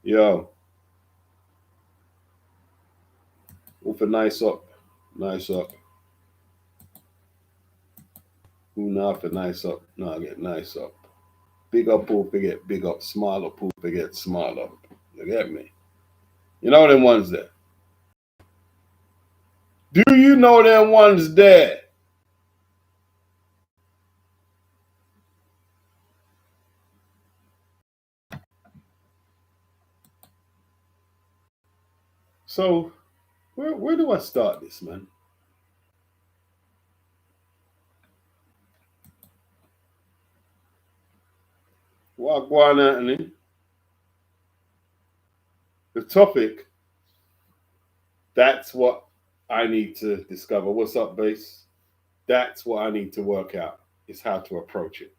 Yo, all for nice up. Nice up. Who now for nice up? No, I get nice up. Big up, who forget big up. Small up, who forget small up. You get me? You know them ones there. Do you know them ones there? So, where do I start this, man? Wagwan Anthony. The topic, that's what I need to discover. What's up, base? That's what I need to work out, is how to approach it.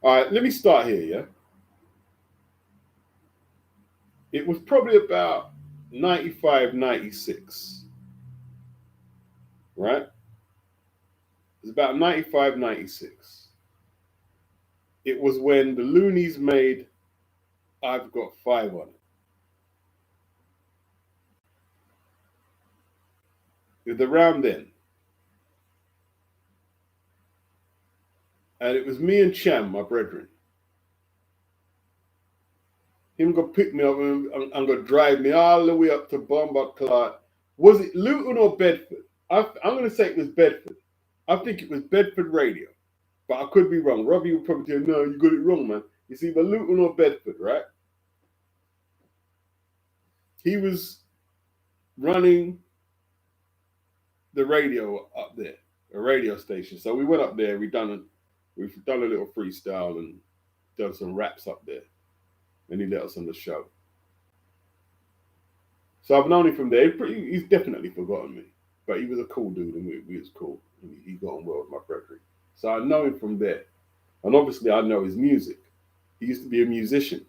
All right, let me start here, yeah? It was probably about 95, 96, right? It was about 95, 96. It was when the Loonies made I've Got Five on it. It was around then. And it was me and Cham, my brethren. Him gonna pick me up and gonna drive me all the way up to Bombard. Was it Luton or Bedford? I'm gonna say it was Bedford. I think it was Bedford Radio, but I could be wrong. Robbie would probably tell me, no, you got it wrong, man. It's either Luton or Bedford, right? He was running the radio up there, a radio station. So we went up there. We've done a little freestyle and done some raps up there, and he let us on the show. So I've known him from there. He's definitely forgotten me, but he was a cool dude, and we was cool. And he got on well with my brethren. So I know him from there, and obviously I know his music. He used to be a musician.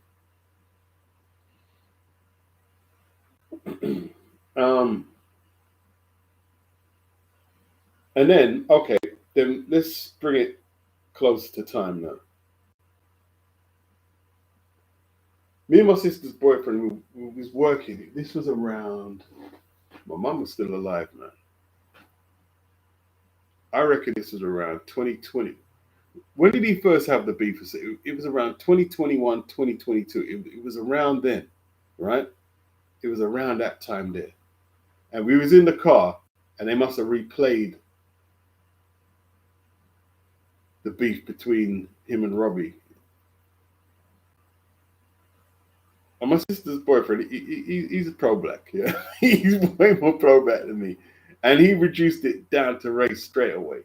um, and then okay, then let's bring it close to time now. Me and my sister's boyfriend we was working. This was around. My mum was still alive, man. I reckon this was around 2020. When did he first have the beef? It was around 2021, 2022. It was around then, right? It was around that time there. And we was in the car, and they must have replayed the beef between him and Robbie. And my sister's boyfriend, he's a pro-black, yeah. He's way more pro-black than me. And he reduced it down to race straight away.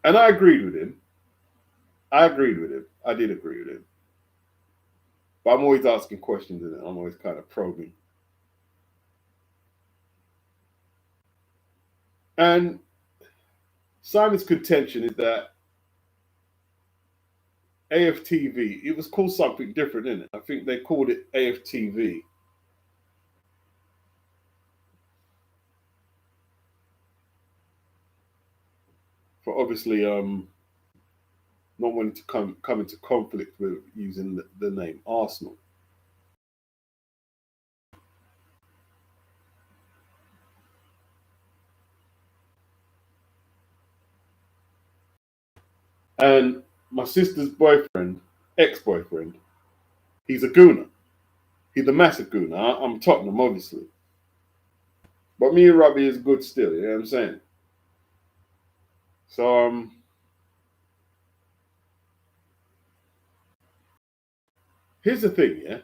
And I agreed with him. I did agree with him. But I'm always asking questions and I'm always kind of probing. And Simon's contention is that Aftv, it was called something different, isn't it? I think they called it Aftv. For obviously not wanting to come into conflict with using the name Arsenal. And my sister's boyfriend, ex-boyfriend, he's a gooner. He's a massive gooner. I'm Tottenham, obviously. But me and Robbie is good still, you know what I'm saying? So here's the thing, yeah.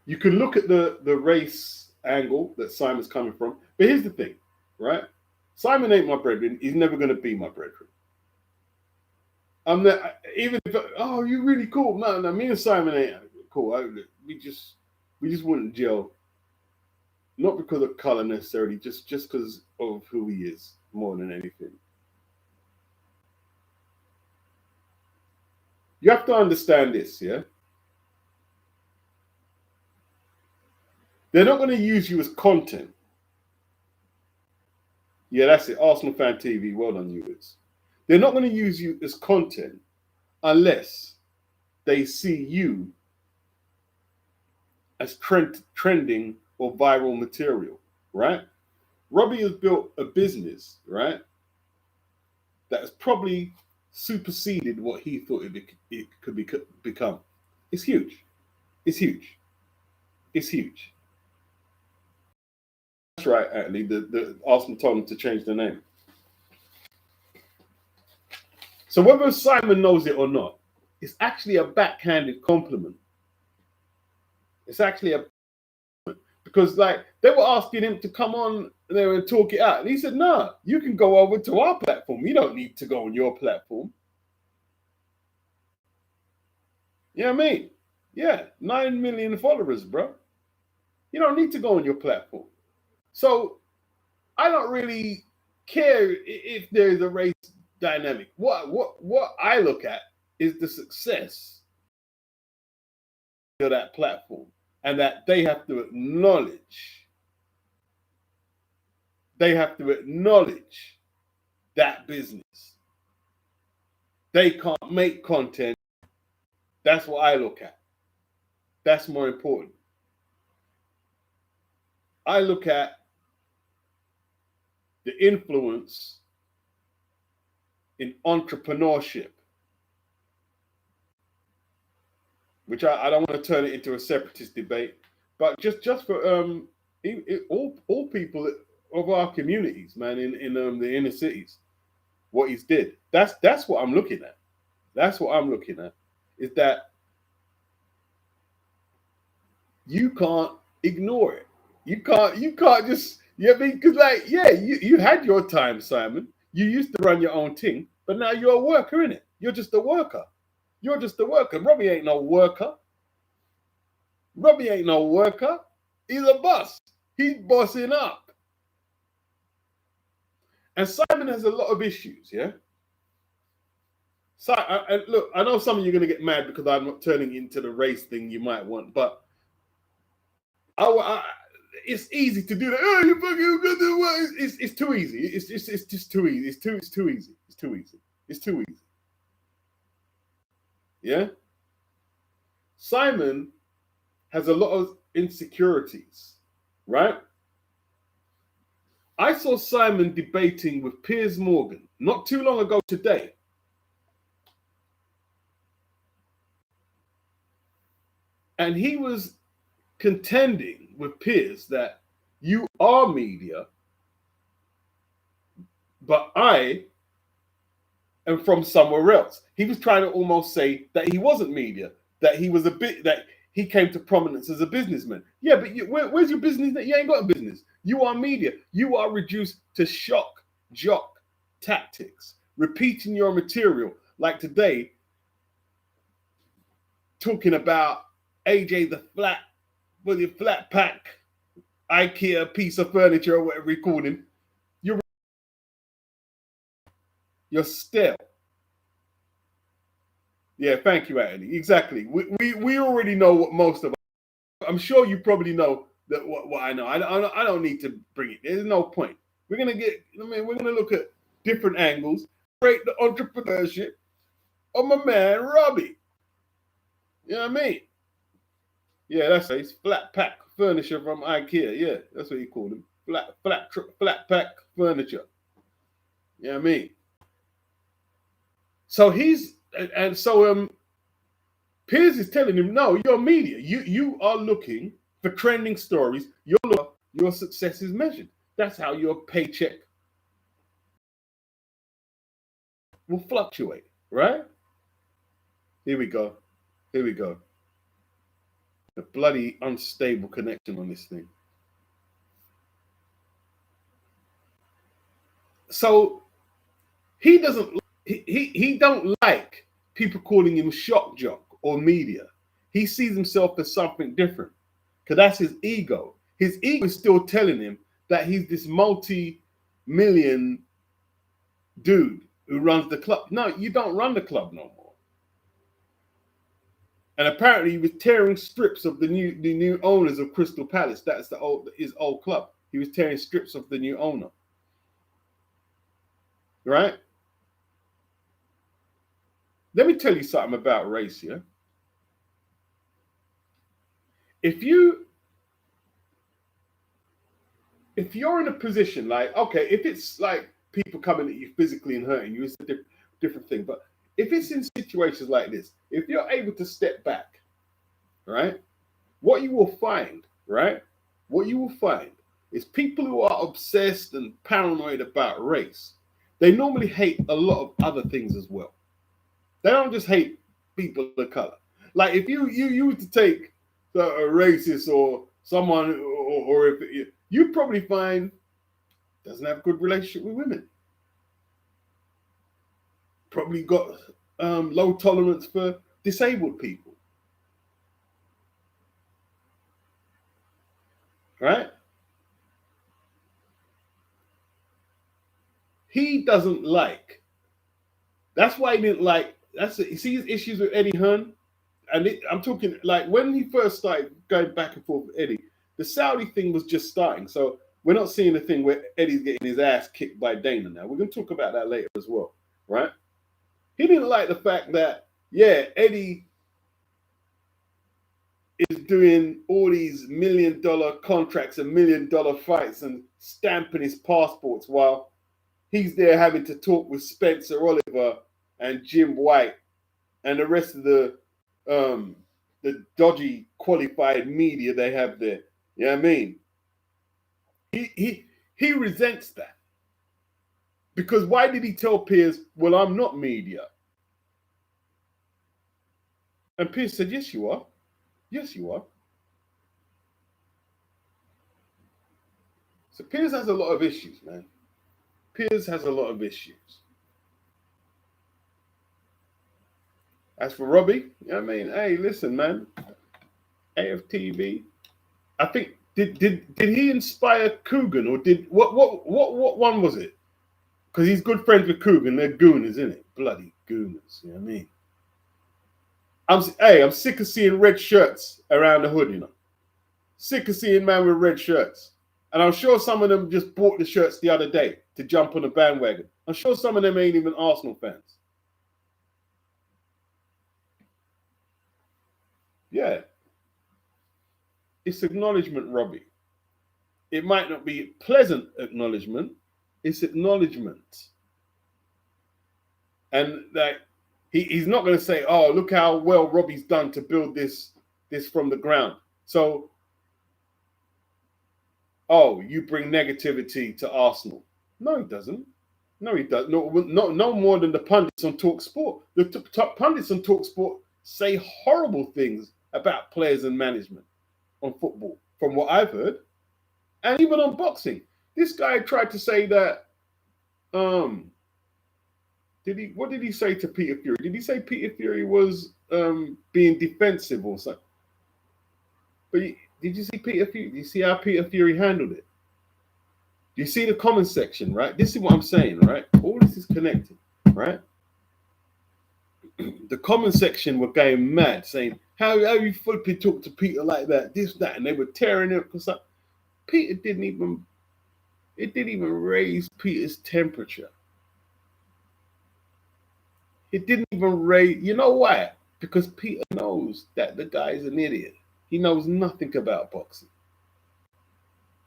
You can look at the race angle that Simon's coming from, but here's the thing, right? Simon ain't my brethren. He's never going to be my brethren. I'm not, even if oh, you're really cool. No, me and Simon ain't cool. We just wouldn't gel. Not because of color necessarily, just because of who he is more than anything. You have to understand this, yeah. They're not going to use you as content. Yeah, that's it. Arsenal Fan TV. Well done, you. They're not going to use you as content unless they see you as trending or viral material, right? Robbie has built a business, right, that has probably superseded what he thought it could become. It's huge. It's huge. It's huge. That's right, actually. The Arsenal told him to change the name. So whether Simon knows it or not, it's actually a backhanded compliment. It's actually a because like they were asking him to come on there and talk it out, and he said, "No, you can go over to our platform. You don't need to go on your platform." You know what I mean? Yeah, 9 million followers, bro. You don't need to go on your platform. So I don't really care if there's a race dynamic. What I look at is the success of that platform, and that they have to acknowledge. They have to acknowledge that business. They can't make content. That's what I look at. That's more important. I look at the influence in entrepreneurship, which I don't want to turn it into a separatist debate, but just for all people of our communities, man, in the inner cities, what he's did. That's what I'm looking at. That's what I'm looking at. Is that you can't ignore it. You can't just because like you had your time, Simon. You used to run your own thing, but now you're a worker, innit? You're just a worker. You're just a worker. Robbie ain't no worker. Robbie ain't no worker. He's a boss. He's bossing up. And Simon has a lot of issues, yeah? So, look, I know some of you are going to get mad because I'm not turning into the race thing you might want, but it's easy to do that. Oh, you fucking it's too easy. It's just too easy. It's too easy. It's too easy. It's too easy. Yeah? Simon has a lot of insecurities, right? I saw Simon debating with Piers Morgan not too long ago today. And he was contending with Piers that you are media, but I am from somewhere else. He was trying to almost say that he wasn't media, that he was that he came to prominence as a businessman. Yeah, but where's your business? You ain't got a business. You are media. You are reduced to shock, jock tactics, repeating your material. Like today, talking about AJ the flat pack IKEA piece of furniture or whatever he called him. You're stale. Yeah, thank you, Anthony. Exactly. We already know what most of us. I'm sure you probably know that what I know. I don't need to bring it. There's no point. We're gonna look at different angles. Break the entrepreneurship of my man Robbie. You know what I mean? Yeah, that's it. It's flat pack furniture from IKEA. Yeah, that's what he called him. Flat pack furniture. You know what I mean? So Piers is telling him, no, you're media. You are looking for trending stories. Your success is measured. That's how your paycheck will fluctuate, right? Here we go. The bloody unstable connection on this thing. So he don't like people calling him shock jock or media. He sees himself as something different because that's his ego. His ego is still telling him that he's this multi-million dude who runs the club. No, you don't run the club no more. And apparently he was tearing strips of the new owners of Crystal Palace. That's his old club. He was tearing strips of the new owner. right? Let me tell you something about race, yeah? If you if you're in a position like, okay, if it's like people coming at you physically and hurting you, it's a different thing. But if it's in situations like this, if you're able to step back, right, what you will find, right, what you will find is people who are obsessed and paranoid about race, they normally hate a lot of other things as well. They don't just hate people of color. Like if you were to take a racist or someone, or if you probably find doesn't have a good relationship with women. Probably got low tolerance for disabled people, right? He doesn't like. That's why he didn't like. That's it. You see his issues with Eddie Hearn, and I'm talking like when he first started going back and forth with Eddie, the Saudi thing was just starting. So we're not seeing the thing where Eddie's getting his ass kicked by Dana now. We're going to talk about that later as well, right? He didn't like the fact that, yeah, Eddie is doing all these $1 million contracts and $1 million fights and stamping his passports while he's there having to talk with Spencer Oliver and Jim White and the rest of the dodgy qualified media they have there. You know what I mean? He resents that. Because why did he tell Piers, well, I'm not media? And Piers said, yes, you are. Yes, you are. So Piers has a lot of issues, man. Piers has a lot of issues. As for Robbie, you know what I mean? Hey, listen, man. Aftv. I think did he inspire Coogan or did what one was it? Because he's good friends with Coogan. They're gooners, isn't it? Bloody gooners. You know what I mean? I'm sick of seeing red shirts around the hood, you know. Sick of seeing man with red shirts. And I'm sure some of them just bought the shirts the other day to jump on the bandwagon. I'm sure some of them ain't even Arsenal fans. Yeah. It's acknowledgement, Robbie. It might not be pleasant acknowledgement. It's acknowledgement. And like he's not going to say, "Oh, look how well Robbie's done to build this from the ground." So, oh, you bring negativity to Arsenal. No, he doesn't. No, he doesn't. No more than the pundits on Talksport. The top pundits on Talksport say horrible things about players and management on football, from what I've heard, and even on boxing. This guy tried to say that. What did he say to Peter Fury? Did he say Peter Fury was being defensive or something? But did you see Peter Fury? Did you see how Peter Fury handled it? Do you see the comment section, right? This is what I'm saying, right? All this is connected, right? The comment section were going mad, saying, how you flipping talk to Peter like that, this, that, and they were tearing it because Peter it didn't even raise Peter's temperature. It didn't even raise, you know why? Because Peter knows that the guy is an idiot. He knows nothing about boxing.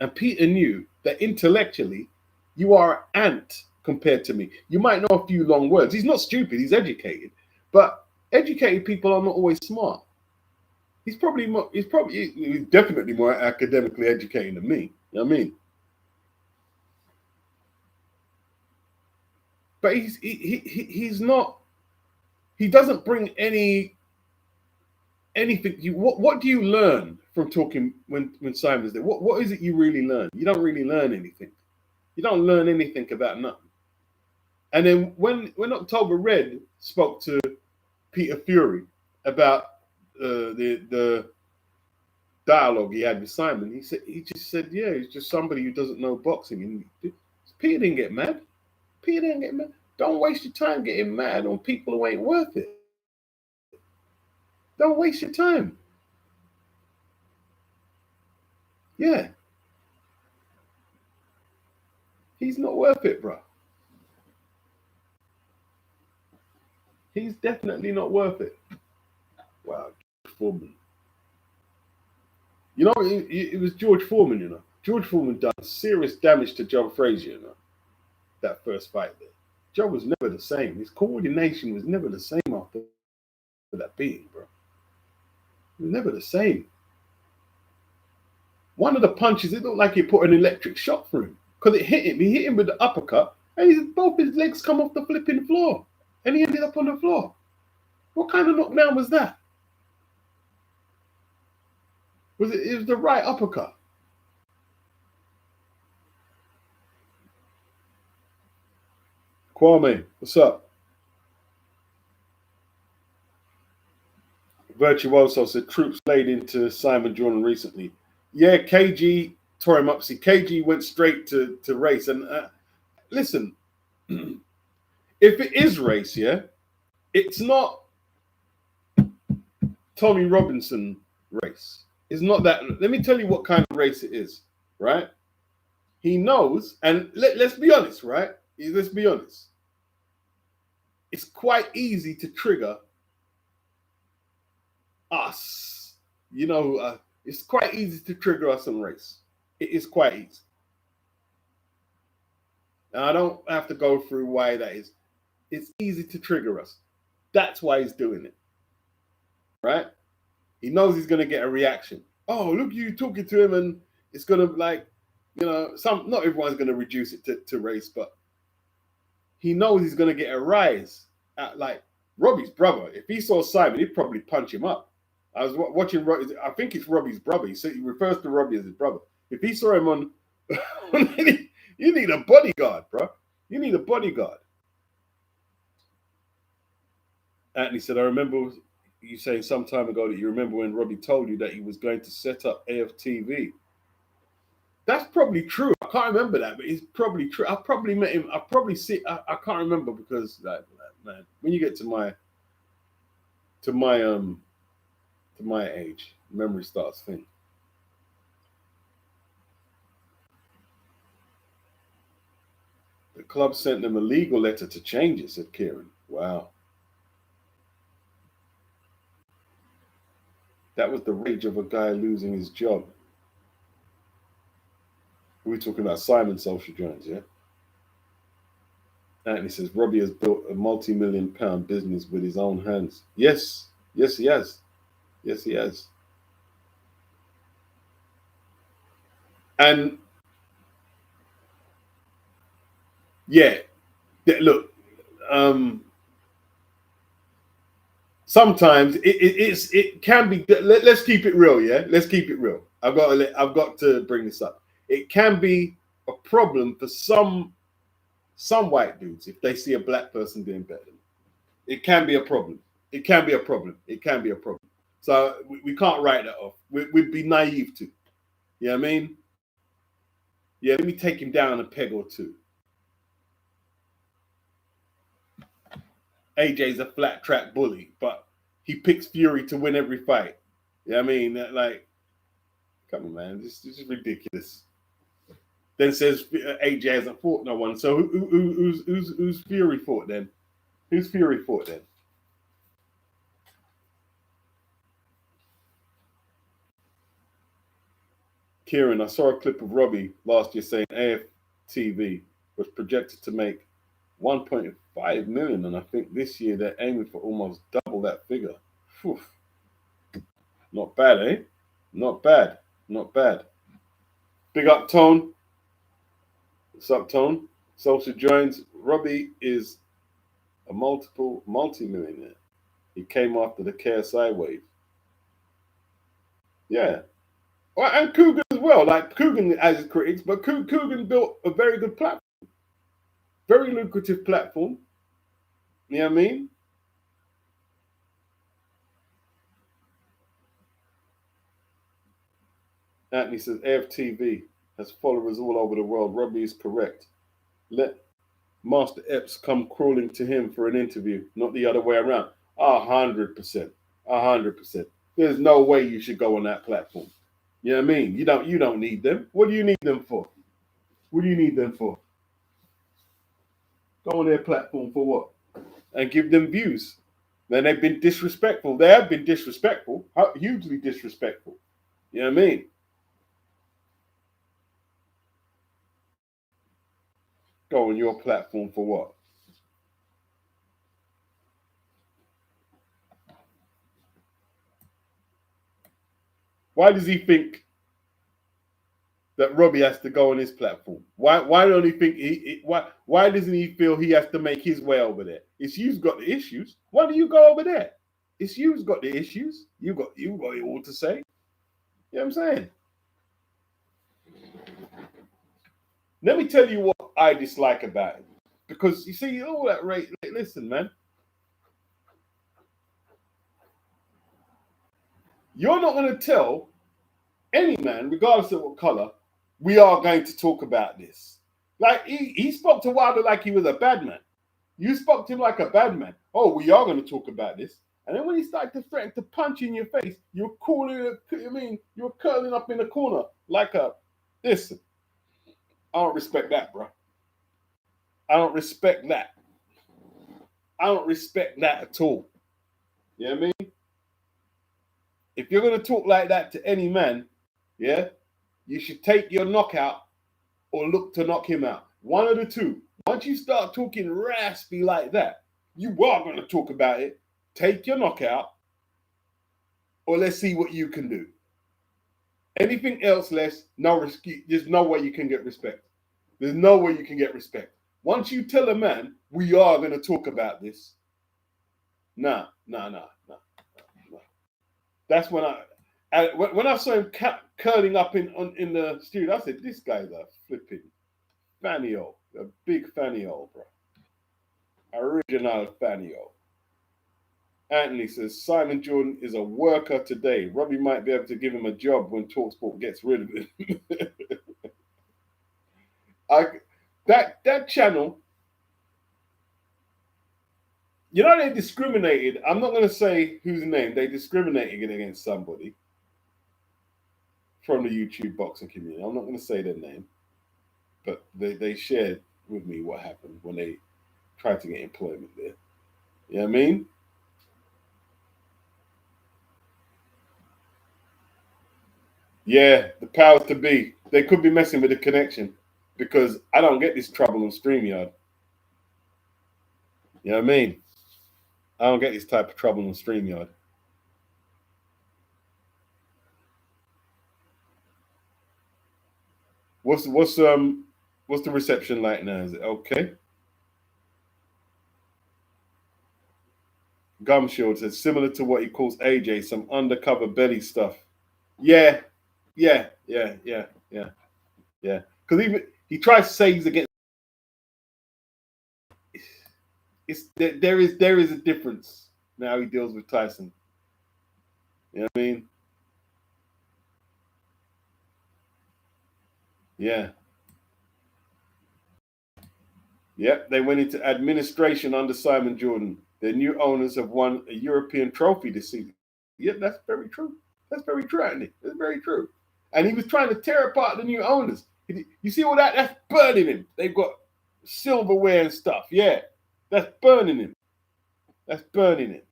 And Peter knew that intellectually, you are an ant compared to me. You might know a few long words. He's not stupid, he's educated. But educated people are not always smart. He's definitely more academically educated than me. You know what I mean? But he's not, he doesn't bring anything. What do you learn from talking when Simon's there? What is it you really learn? You don't really learn anything. You don't learn anything about nothing. And then when October Red spoke to Peter Fury about the dialogue he had with Simon, he just said, yeah, he's just somebody who doesn't know boxing. And Peter didn't get mad. Peter didn't get mad. Don't waste your time getting mad on people who ain't worth it. Don't waste your time. Yeah. He's not worth it, bro. He's definitely not worth it. Wow, George Foreman. You know, it was George Foreman. You know, George Foreman done serious damage to Joe Frazier. You know, that first fight there. Joe was never the same. His coordination was never the same after that beating, bro. It was never the same. One of the punches, it looked like he put an electric shock through him because it hit him. He hit him with the uppercut, and both his legs come off the flipping floor, and he ended up on the floor. What kind of knockdown was that? Was it? It was the right uppercut. Kwame, what's up? Virtuoso said troops laid into Simon Jordan recently. Yeah, KG tore him up. See, KG went straight to race. And listen, if it is race, yeah, it's not Tommy Robinson race. It's not that. Let me tell you what kind of race it is, right? He knows, and let's be honest, right? Let's be honest. It's quite easy to trigger us. You know, it's quite easy to trigger us on race. It is quite easy. And I don't have to go through why that is. It's easy to trigger us. That's why he's doing it. Right? He knows he's going to get a reaction. Oh, look, you talking to him, and it's going to, like, you know, not everyone's going to reduce it to race, but he knows he's going to get a rise at, like, Robbie's brother. If he saw Simon, he'd probably punch him up. I was watching, I think it's Robbie's brother. He refers to Robbie as his brother. If he saw him on, you need a bodyguard, bro. You need a bodyguard. Anthony said, I remember you saying some time ago that you remember when Robbie told you that he was going to set up Aftv. That's probably true. I can't remember that, but it's probably true. I probably met him. I probably see. I can't remember because, like, man, when you get to my age, memory starts thinking. The club sent them a legal letter to change it, said Kieran. Wow. That was the rage of a guy losing his job. We're talking about Simon Social Jones, yeah? Anthony says, Robbie has built a multi-million-pound business with his own hands. Yes. Yes, he has. Yes, he has. And, yeah, look, sometimes it can be. Let's keep it real, yeah. Let's keep it real. I've got to bring this up. It can be a problem for some white dudes if they see a black person doing better. It can be a problem. It can be a problem. It can be a problem. So we can't write that off. We'd be naive to. You know what I mean? Yeah, let me take him down a peg or two. AJ's a flat track bully, but he picks Fury to win every fight. You know what I mean? Like, come on, man. This is ridiculous. Then says AJ hasn't fought no one. So who's Fury fought then? Who's Fury fought then? Kieran, I saw a clip of Robbie last year saying AFTV was projected to make 1.5 million, and I think this year they're aiming for almost double that figure. Whew. Not bad, eh? Not bad. Not bad. Big up, Tone. What's up, Tone? Social joins. Robbie is a multi-millionaire. He came after the KSI wave. Yeah. Well, and Coogan as well. Like, Coogan has his critics, but Coogan built a very good platform. Very lucrative platform. You know what I mean? Anthony says AFTV has followers all over the world. Robbie is correct. Let Master Epps come crawling to him for an interview, not the other way around. 100%. 100%. There's no way you should go on that platform. You know what I mean? You don't need them. What do you need them for? What do you need them for? Go on their platform for what? And give them views. Then they've been disrespectful. They have been disrespectful, hugely disrespectful. You know what I mean? Go on your platform for what? Why does he think that Robbie has to go on his platform? Why don't he think why doesn't he feel he has to make his way over there? It's you's got the issues. Why do you go over there? It's you's got the issues. You got it all to say. You know what I'm saying? Let me tell you what I dislike about it. Because you see, all that rate, listen, man. You're not going to tell any man, regardless of what color, we are going to talk about this. Like, he spoke to Wilder like he was a bad man. You spoke to him like a bad man. Oh, we are going to talk about this. And then when he started to threaten to punch in your face, you're calling, you're curling up in the corner like a, listen, I don't respect that, bro. I don't respect that. I don't respect that at all. You know what I mean? If you're going to talk like that to any man, yeah, you should take your knockout or look to knock him out. One of the two. Once you start talking raspy like that, you are going to talk about it. Take your knockout or let's see what you can do. Anything else less, no risk. There's no way you can get respect. There's no way you can get respect. Once you tell a man, we are going to talk about this. Nah. That's when I saw him curling up in the studio. I said, "This guy's a flipping fanio, a big fanio, bro, original fanio." Anthony says Simon Jordan is a worker today. Robbie might be able to give him a job when Talksport gets rid of him. That channel, you know, they discriminated. I'm not going to say whose name. They discriminated against somebody from the YouTube boxing community. I'm not going to say their name, but they shared with me what happened when they tried to get employment there. You know what I mean? Yeah, the powers to be. They could be messing with the connection because I don't get this trouble on StreamYard. You know what I mean? I don't get this type of trouble on StreamYard. What's the reception like now? Is it okay? Gumshield says similar to what he calls AJ, some undercover belly stuff. Yeah. Because even he tries to say he's against. There is a difference now. He deals with Tyson. You know what I mean? Yeah. Yep. They went into administration under Simon Jordan. Their new owners have won a European trophy this season. Yep, that's very true. That's very true, Andy. That's very true. And he was trying to tear apart the new owners. You see all that? That's burning him. They've got silverware and stuff. Yeah. That's burning him. That's burning him.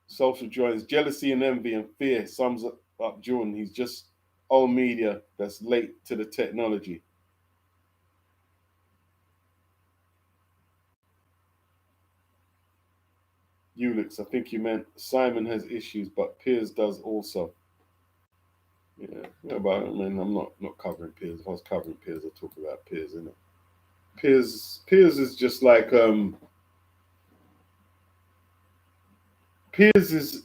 Social joins jealousy and envy and fear sums up Jordan. He's just old media that's late to the technology. Ulix, I think you meant Simon has issues, but Piers does also. Yeah, but I mean, I'm not covering Piers. If I was covering Piers, I'd talk about Piers, innit? Piers is just like Piers is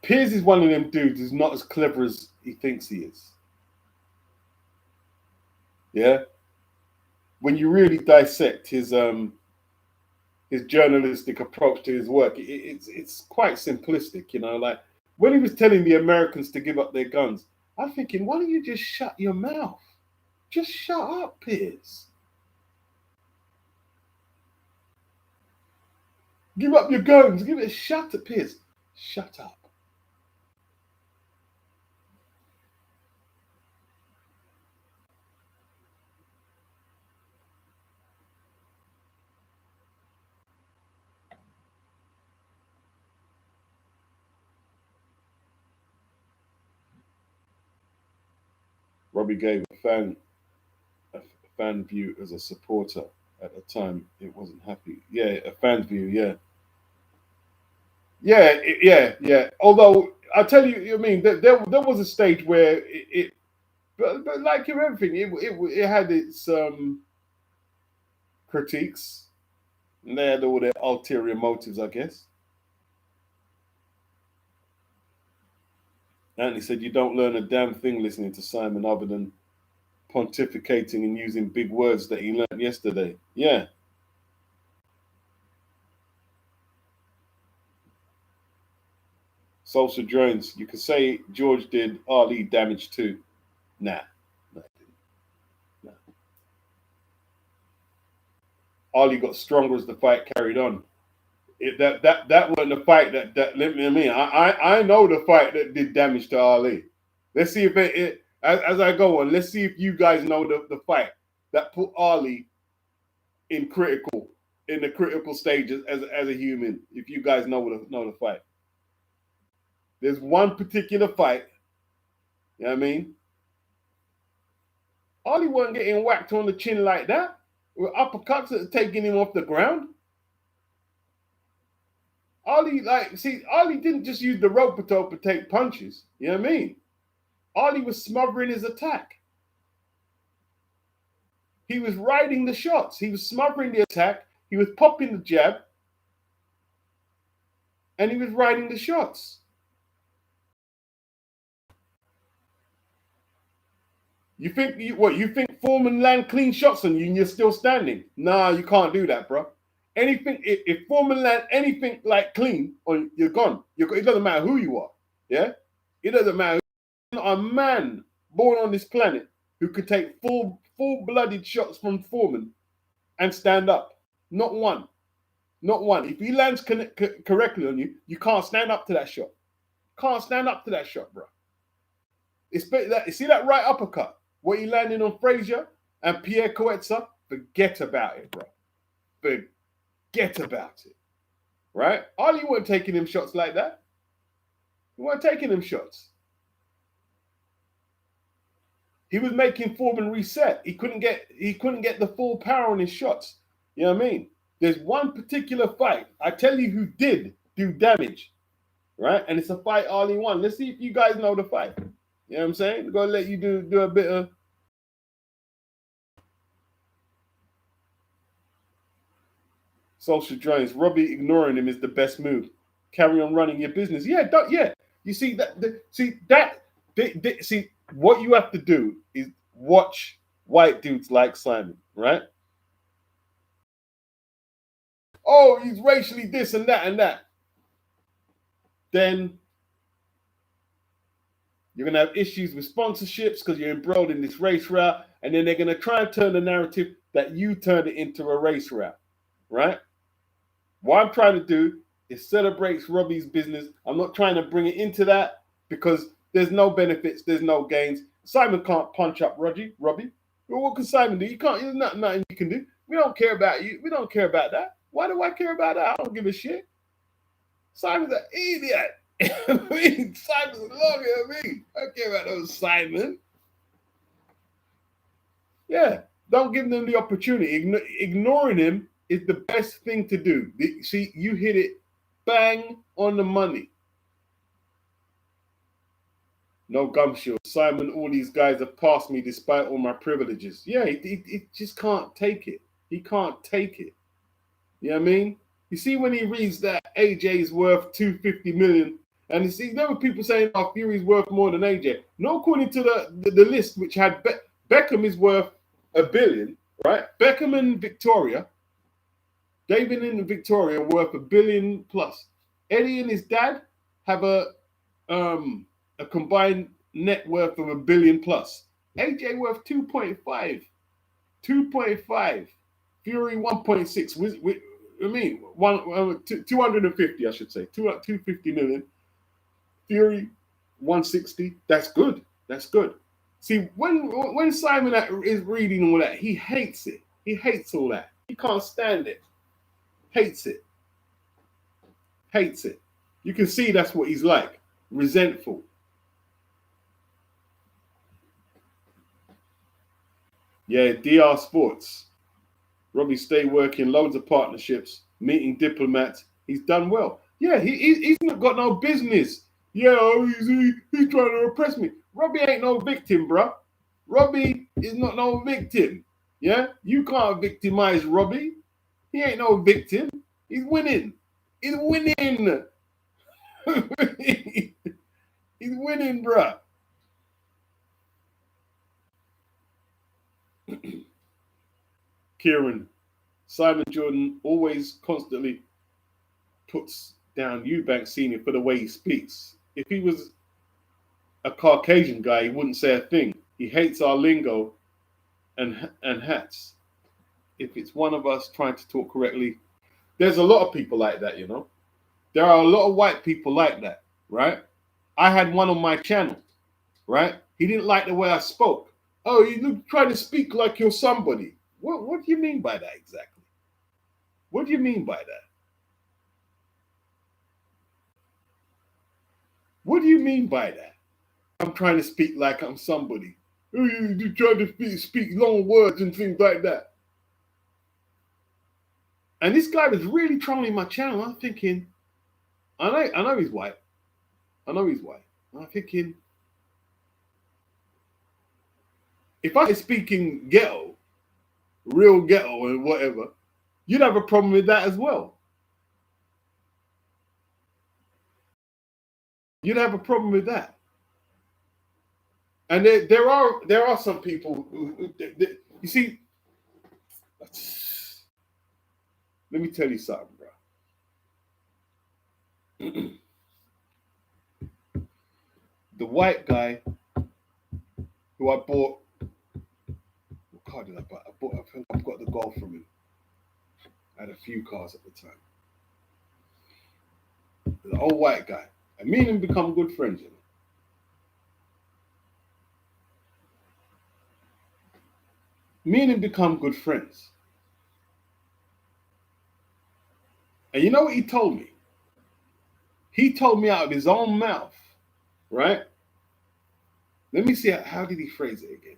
Piers is one of them dudes who's not as clever as he thinks he is. Yeah. When you really dissect his journalistic approach to his work, it's quite simplistic, you know. Like when he was telling the Americans to give up their guns, I'm thinking, why don't you just shut your mouth? Just shut up, Piers. Give up your guns. Give it a shut at Piers. Shut up. Robbie gave a fan view as a supporter at the time. It wasn't happy. Yeah, a fan view. Yeah, yeah. Although I tell you, I mean, there was a stage where but like everything, it had its critiques, and they had all their ulterior motives, I guess. Anthony said, "You don't learn a damn thing listening to Simon other than pontificating and using big words that he learned yesterday." Yeah. Social drones. You could say George did Ali damage too. Nah. Nah, nah. Ali got stronger as the fight carried on. That wasn't the fight that let me. I know the fight that did damage to Ali. Let's see if as I go on. Let's see if you guys know the fight that put Ali in the critical stages as a human. If you guys know the fight, there's one particular fight. You know what I mean? Ali wasn't getting whacked on the chin like that with uppercuts that are taking him off the ground. Ali, Ali didn't just use the rope to take punches. You know what I mean? Ali was smothering his attack. He was riding the shots. He was smothering the attack. He was popping the jab. And he was riding the shots. You think Foreman land clean shots on you and you're still standing? Nah, you can't do that, bro. Anything if Foreman land anything like clean, on you're gone. It doesn't matter who you are. Yeah? It doesn't matter. A man born on this planet who could take full-blooded shots from Foreman and stand up. Not one. Not one. If he lands correctly on you, you can't stand up to that shot. Can't stand up to that shot, bro. See that right uppercut? What he landed on Frazier and Pierre Coetza? Forget about it, bro. Forget about it. Right? Ali weren't taking him shots like that. He weren't taking him shots. He was making Foreman reset. He couldn't get the full power on his shots. You know what I mean? There's one particular fight. I tell you who did do damage. Right? And it's a fight Ali won. Let's see if you guys know the fight. You know what I'm saying? We're gonna let you do a bit of social drains. Robbie ignoring him is the best move. Carry on running your business. Yeah, You see see what you have to do is watch white dudes like Simon, right? Oh, he's racially this and that and that. Then you're going to have issues with sponsorships because you're embroiled in this race route. And then they're going to try and turn the narrative that you turned it into a race route, right? What I'm trying to do is celebrate Robbie's business. I'm not trying to bring it into that because there's no benefits, there's no gains. Simon can't punch up Robbie. Well, what can Simon do? You can't. There's nothing you can do. We don't care about you. We don't care about that. Why do I care about that? I don't give a shit. Simon's an idiot. Simon's longer than me. I don't care about those Simon. Yeah, don't give them the opportunity. Ignoring him is the best thing to do. See, you hit it bang on the money. No gumshoe. Simon, all these guys have passed me despite all my privileges. Yeah, he just can't take it. He can't take it. You know what I mean? You see when he reads that AJ's worth $250 million, and you see there were people saying, "Oh, Fury's worth more than AJ." No, according to the list, which had Beckham is worth $1 billion, right? Beckham and Victoria, David and Victoria are worth $1 billion plus. Eddie and his dad have a combined net worth of $1 billion plus. AJ worth 2.5. 2.5. Fury 1.6. I mean, 250, I should say. 250 million. Fury 160. That's good. That's good. See, when Simon is reading all that, he hates it. He hates all that. He can't stand it. Hates it. Hates it. You can see that's what he's like. Resentful. Yeah, DR Sports. Robbie stay working, loads of partnerships, meeting diplomats. He's done well. Yeah, he's not got no business. Yeah, oh, he's trying to oppress me. Robbie ain't no victim, bruh. Robbie is not no victim. Yeah, you can't victimize Robbie. He ain't no victim. He's winning. He's winning. He's winning, bruh. Kieran, Simon Jordan always constantly puts down Eubank Senior for the way he speaks. If he was a Caucasian guy, he wouldn't say a thing. He hates our lingo and hats. If it's one of us trying to talk correctly, there's a lot of people like that, you know. There are a lot of white people like that, right? I had one on my channel, right? He didn't like the way I spoke. Oh, you trying to speak like you're somebody. What do you mean by that exactly? What do you mean by that? What do you mean by that? I'm trying to speak like I'm somebody. You trying to speak long words and things like that. And this guy was really trolling my channel. I'm thinking, I know he's white. I know he's white. I'm thinking, if I was speaking ghetto, real ghetto and whatever, you'd have a problem with that as well. You'd have a problem with that. And there are some people who you see. Let me tell you something, bro. The white guy who I bought, what car did I buy? I think I've got the Golf from him. I had a few cars at the time. The old white guy. And me and him become good friends, you know. Me and him become good friends. And you know what he told me? He told me out of his own mouth, right? Let me see, how did he phrase it again?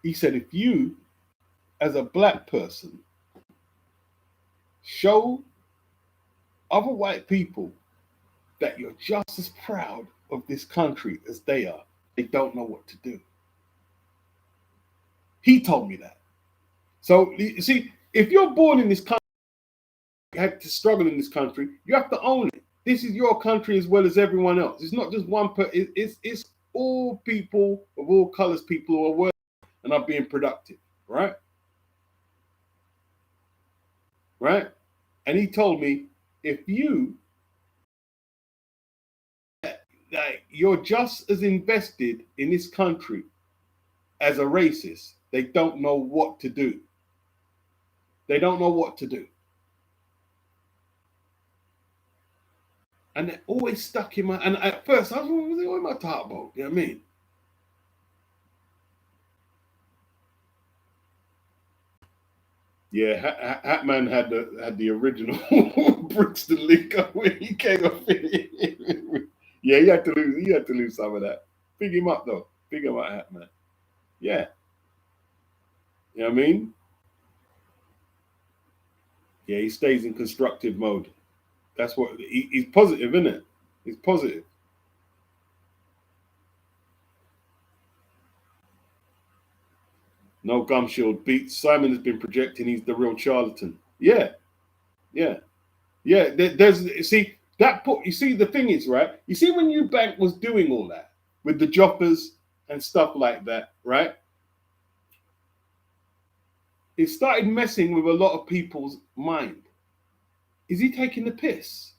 He said, if you, as a black person, show other white people that you're just as proud of this country as they are, they don't know what to do. He told me that. So, you see, if you're born in this country, you had to struggle in this country, you have to own it. This is your country as well as everyone else. It's not just one it's all people of all colors, people who are working and are being productive, right? Right? And he told me, if you, like, you're just as invested in this country as a racist, they don't know what to do. They don't know what to do. And they're always stuck in my, and at first I was like, what am I talking about? You know what I mean? Yeah, Hatman had the original Brixton link up when he came up. Yeah, he had to lose some of that. Pick him up though. Pick him up, Hatman. Yeah. You know what I mean? Yeah, he stays in constructive mode. That's what he's positive, isn't it? He's positive. No gum shield beats. Simon has been projecting he's the real charlatan. Yeah, yeah, yeah. There's see that put. You see the thing is, right? You see when Eubank was doing all that with the joppers and stuff like that, right? It started messing with a lot of people's mind. Is he taking the piss?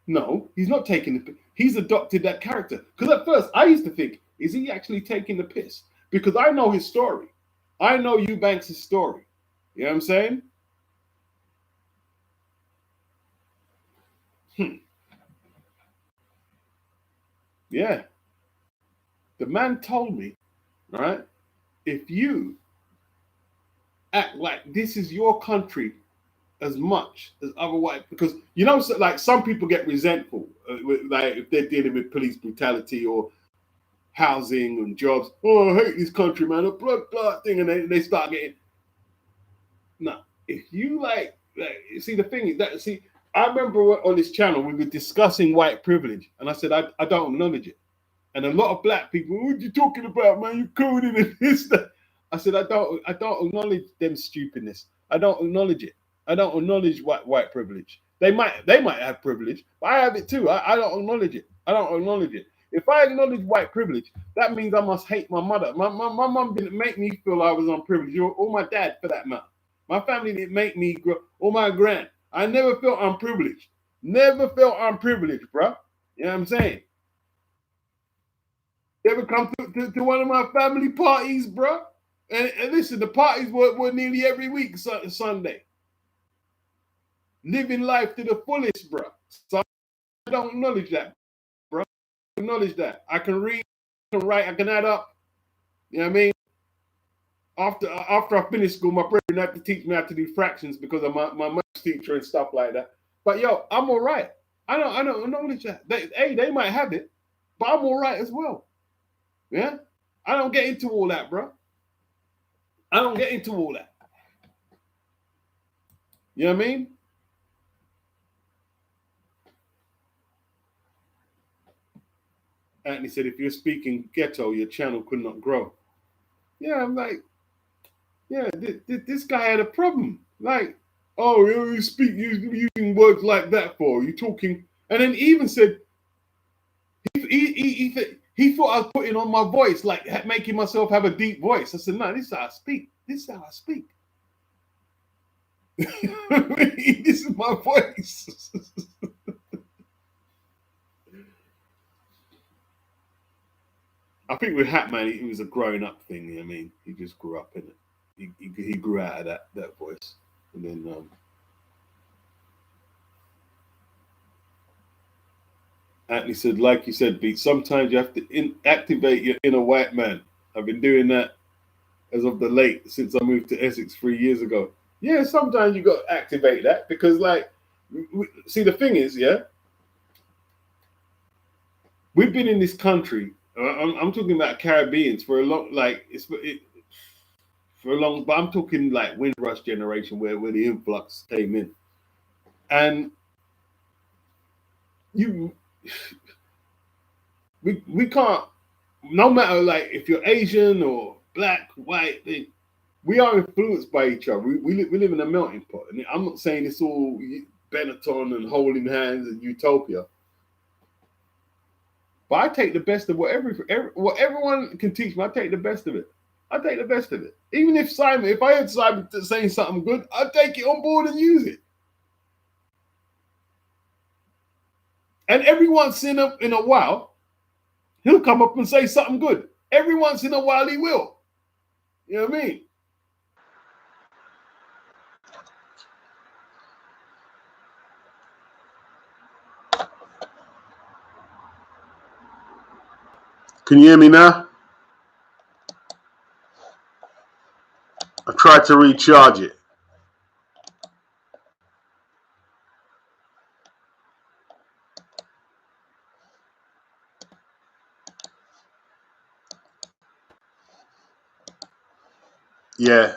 No, he's not taking the piss. He's adopted that character. Because at first I used to think, is he actually taking the piss? Because I know his story. I know Eubanks' story. You know what I'm saying? Yeah. The man told me, right? If you act like this is your country as much as other white, because you know, so, like some people get resentful, like if they're dealing with police brutality or housing and jobs. Oh, I hate this country, man. A blood thing, and they start getting. No, if you like, see the thing is that I remember on this channel we were discussing white privilege, and I said I don't acknowledge it. And a lot of black people, what are you talking about, man? You coding and this, that. I said, I don't acknowledge them stupidness. I don't acknowledge it. I don't acknowledge white privilege. They might have privilege, but I have it too. I don't acknowledge it. I don't acknowledge it. If I acknowledge white privilege, that means I must hate my mother. My mom didn't make me feel I was unprivileged, or my dad for that matter. My family didn't make me grow, or my grand. I never felt unprivileged. Never felt unprivileged, bro. You know what I'm saying? You ever come to one of my family parties, bro? And listen, the parties were nearly every week, Sunday. Living life to the fullest, bro. So I don't acknowledge that, bro. I acknowledge that. I can read, I can write, I can add up. You know what I mean? After I finished school, my brother had to teach me how to do fractions because of my maths teacher and stuff like that. But yo, I'm all right. I don't acknowledge that. They might have it, but I'm all right as well. Yeah? I don't get into all that, bro. I don't get into all that. You know what I mean? Anthony said, if you're speaking ghetto, your channel could not grow. Yeah, I'm like, yeah, this guy had a problem. Like, oh, you speak using words like that for? You talking? And then he even said, he thought I was putting on my voice, like making myself have a deep voice. I said, no, this is how I speak. This is how I speak. This is my voice. I think with Hatman, it was a growing up thing. You know what I mean, he just grew up in it. He grew out of that voice, and then Anthony said, like you said, Beat. Sometimes you have to activate your inner white man. I've been doing that as of the late since I moved to Essex 3 years ago. Yeah, sometimes you got to activate that because, like, see, the thing is, yeah, we've been in this country. I'm talking about Caribbeans for a long, like, for a long, but I'm talking like Windrush generation where the influx came in, and we can't. No matter like if you're Asian or black, white, we are influenced by each other. We live in a melting pot, and I'm not saying it's all Benetton and holding hands and utopia. But I take the best of what everyone can teach me. I take the best of it. I take the best of it. Even if I heard Simon saying something good, I'd take it on board and use it. And every once in a while, he'll come up and say something good. Every once in a while, he will. You know what I mean? Can you hear me now? I tried to recharge it. Yeah.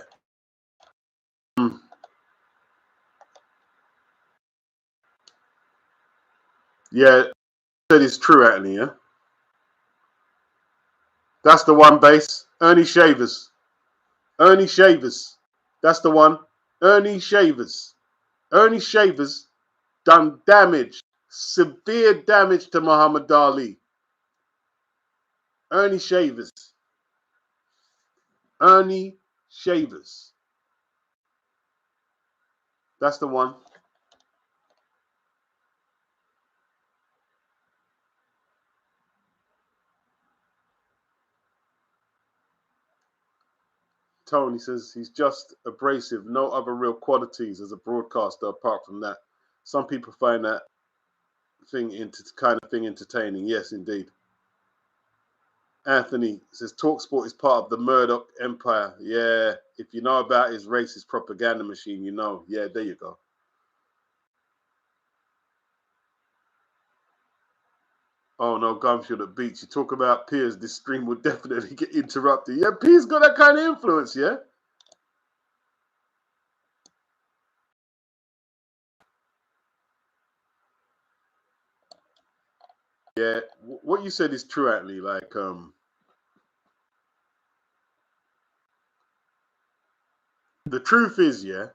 Yeah, that is true, Anthony, yeah? That's the one, base. Ernie Shavers. Ernie Shavers. That's the one. Ernie Shavers. Ernie Shavers done damage, severe damage to Muhammad Ali. Ernie Shavers. Ernie Shavers. That's the one. Tony says he's just abrasive, no other real qualities as a broadcaster apart from that. Some people find that kind of thing entertaining. Yes, indeed. Anthony says Talksport is part of the Murdoch empire. Yeah, if you know about his racist propaganda machine, you know. Yeah, there you go. Oh no, Gumshoe at Beach. You talk about Piers, this stream will definitely get interrupted. Yeah, Piers got that kind of influence, yeah? Yeah, what you said is true, actually. Like, the truth is, yeah,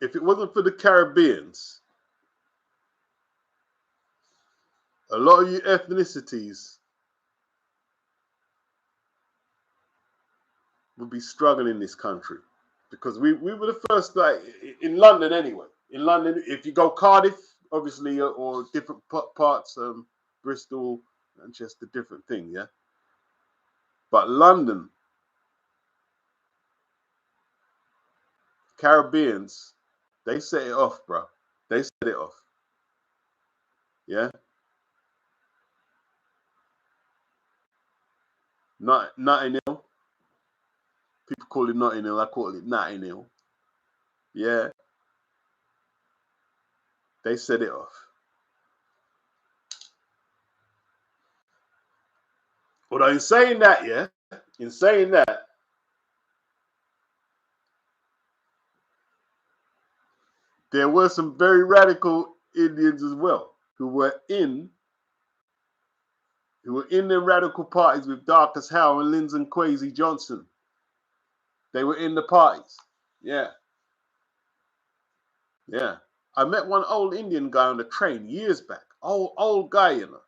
if it wasn't for the Caribbeans, a lot of you ethnicities would be struggling in this country. Because we were the first, like, in London anyway. In London, if you go Cardiff, obviously, or different parts, Bristol, Manchester, different thing, yeah? But London, Caribbeans, they set it off, bro. They set it off. Yeah? Notting Hill. People call it Notting Hill. I call it Notting Hill. Yeah. They set it off. Although in saying that, yeah, in saying that, there were some very radical Indians as well who were in the radical parties with Darcus Howe and Lyndon Kwesi Johnson. They were in the parties. Yeah. Yeah. I met one old Indian guy on the train years back. Old guy, you know.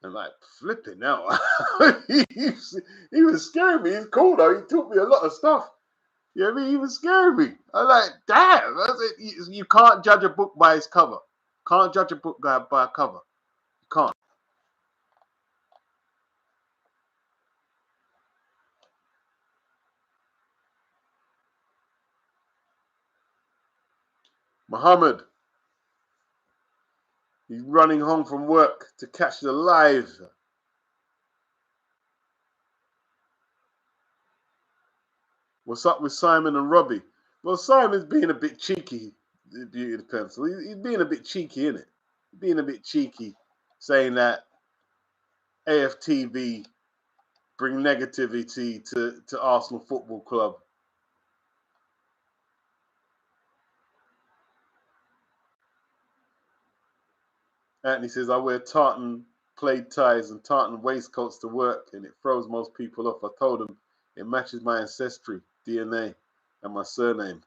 And like, flipping out. he was scaring me. He's cool though. He taught me a lot of stuff. You know what I mean? He was scaring me. I was like, damn. I said, you can't judge a book by its cover. Can't judge a book by a cover. You can't. Muhammad, he's running home from work to catch the live. What's up with Simon and Robbie? Well, Simon's being a bit cheeky, the Beauty of the Pencil. He's being a bit cheeky, isn't it? Being a bit cheeky, saying that AFTV bring negativity to Arsenal Football Club. Anthony says, I wear tartan plaid ties and tartan waistcoats to work, and it throws most people off. I told them it matches my ancestry, DNA, and my surname.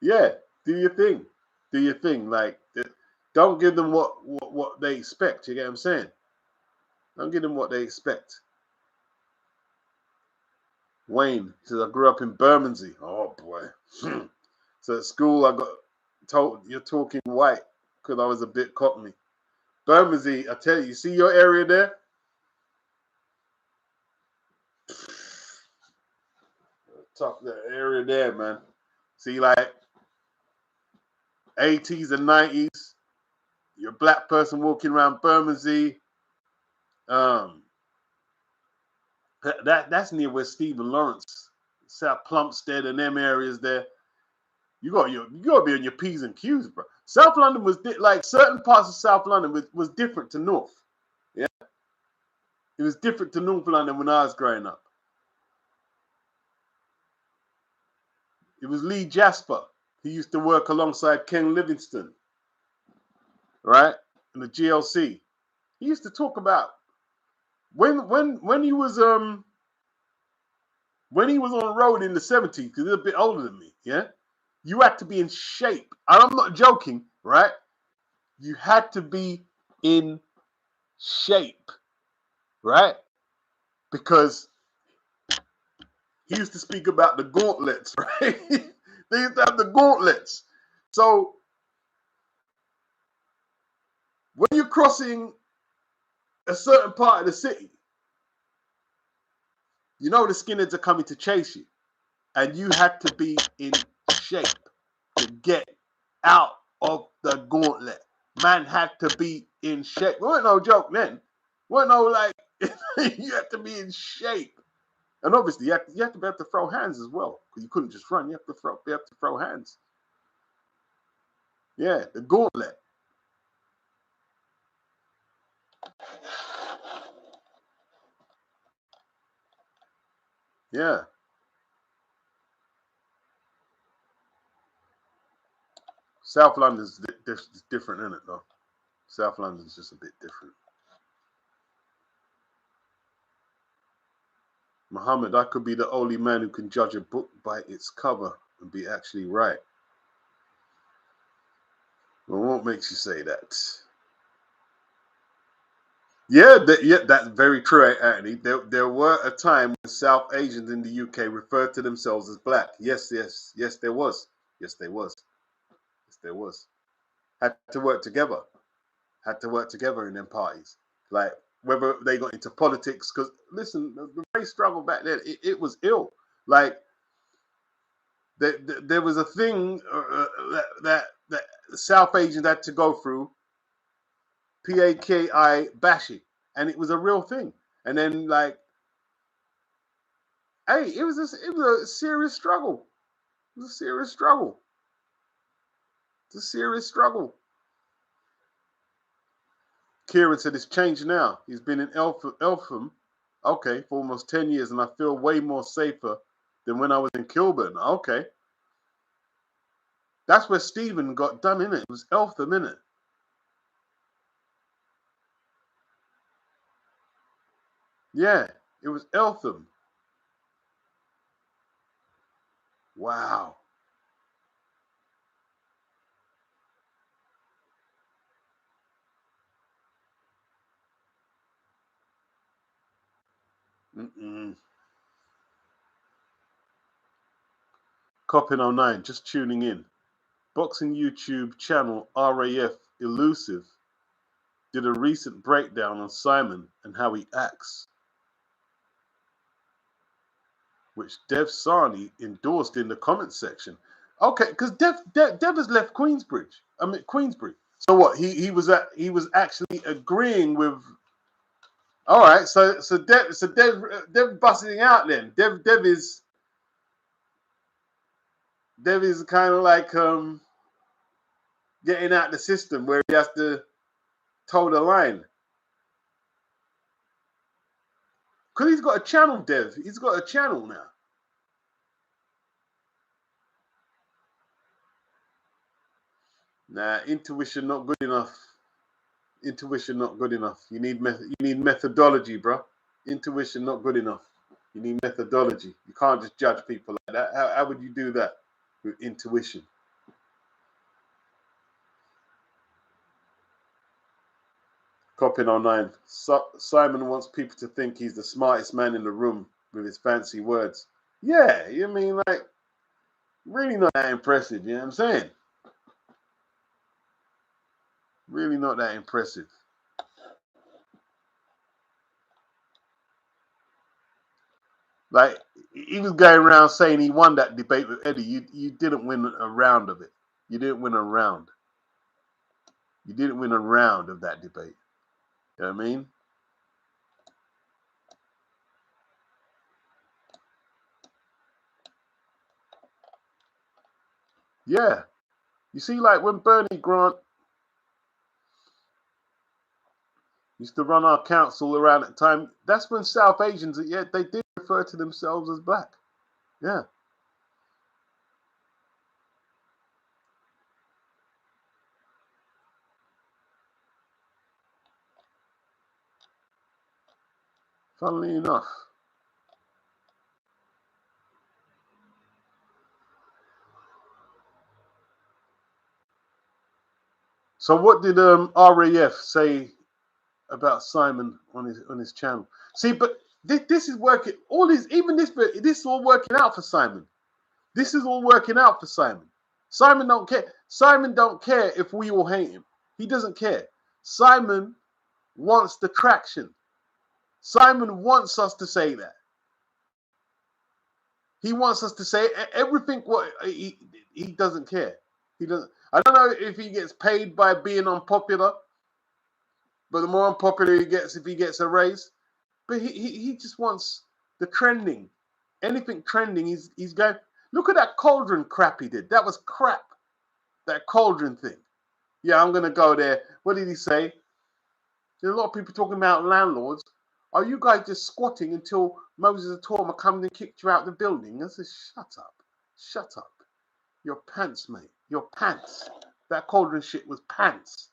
Yeah, do your thing. Do your thing. Like, don't give them what they expect. You get what I'm saying? Don't give them what they expect. Wayne says, I grew up in Bermondsey. Oh, boy. So at school, I got told, you're talking white, because I was a bit cockney. Bermondsey, I tell you see your area there? Tough, that area there, man. See, like, 80s and 90s, you're a black person walking around Bermondsey. That's near where Stephen Lawrence, South Plumstead, and them areas there. You got to be on your P's and Q's, bro. South London was like certain parts of South London was different to North. Yeah, it was different to North London when I was growing up. It was Lee Jasper. He used to work alongside Ken Livingstone, right, in the GLC. He used to talk about when he was on the road in the 70s, because he's a bit older than me. Yeah, you had to be in shape. And I'm not joking, right? You had to be in shape, right? Because he used to speak about the gauntlets, right? They used to have the gauntlets. So when you're crossing a certain part of the city, you know the skinheads are coming to chase you. And you had to be in shape to get out of the gauntlet. Man had to be in shape. It wasn't no joke then. It wasn't no like, you had to be in shape. And obviously, you have to be able to throw hands as well, because you couldn't just run. You have to be able to throw hands. Yeah, the gauntlet. Yeah. South London's different, isn't it, though? South London's just a bit different. Muhammad, I could be the only man who can judge a book by its cover and be actually right. Well, what makes you say that? Yeah, that's very true, Anthony. There were a time when South Asians in the UK referred to themselves as black. Yes, there was. Yes, there was. Had to work together. Had to work together in them parties. Like, whether they got into politics, because, listen, the race struggle back then, it was ill. Like, there was a thing that South Asians had to go through, PAKI bashing, and it was a real thing. And then, like, hey, it was a serious struggle. It was a serious struggle. It's a serious struggle. Kieran said it's changed now. He's been in Eltham, okay, for almost 10 years, and I feel way more safer than when I was in Kilburn. Okay. That's where Stephen got done, innit? It was Eltham, innit? Yeah, it was Eltham. Wow. Coppin 09, just tuning in. Boxing YouTube channel RAF Elusive did a recent breakdown on Simon and how he acts, which Dev Sani endorsed in the comments section. Okay, because Dev has left Queensbridge. So what? He was actually agreeing with. All right, so Dev busting out then. Dev is kind of like getting out the system where he has to toe the line. Because he's got a channel, Dev. He's got a channel now. Nah, intuition not good enough. Intuition not good enough. You need methodology, bro. Intuition not good enough. You need methodology. You can't just judge people like that. How would you do that with intuition? Copping 09. Simon wants people to think he's the smartest man in the room with his fancy words. Yeah, you mean, like, really not that impressive, you know what I'm saying? Really not that impressive. Like, he was going around saying he won that debate with Eddie. You didn't win a round of it. You didn't win a round. You didn't win a round of that debate. You know what I mean? Yeah. You see, like, when Bernie Grant used to run our council around that time, that's when South Asians, yeah, they did refer to themselves as black. Yeah. Funnily enough. So what did RAF say about Simon on his channel? See, but this is working. All this, even this is all working out for Simon. This is all working out for Simon. Simon don't care. Simon don't care if we all hate him. He doesn't care. Simon wants the traction. Simon wants us to say that. He wants us to say everything. What he doesn't care. He doesn't. I don't know if he gets paid by being unpopular, but the more unpopular he gets, if he gets a raise, but he just wants the trending. Anything trending, he's going. Look at that cauldron crap he did. That was crap. That cauldron thing. Yeah, I'm gonna go there. What did he say? There's a lot of people talking about landlords. Are you guys just squatting until Moses Atoma comes and kicked you out the building? I said, shut up. Shut up. Your pants, mate. Your pants. That cauldron shit was pants.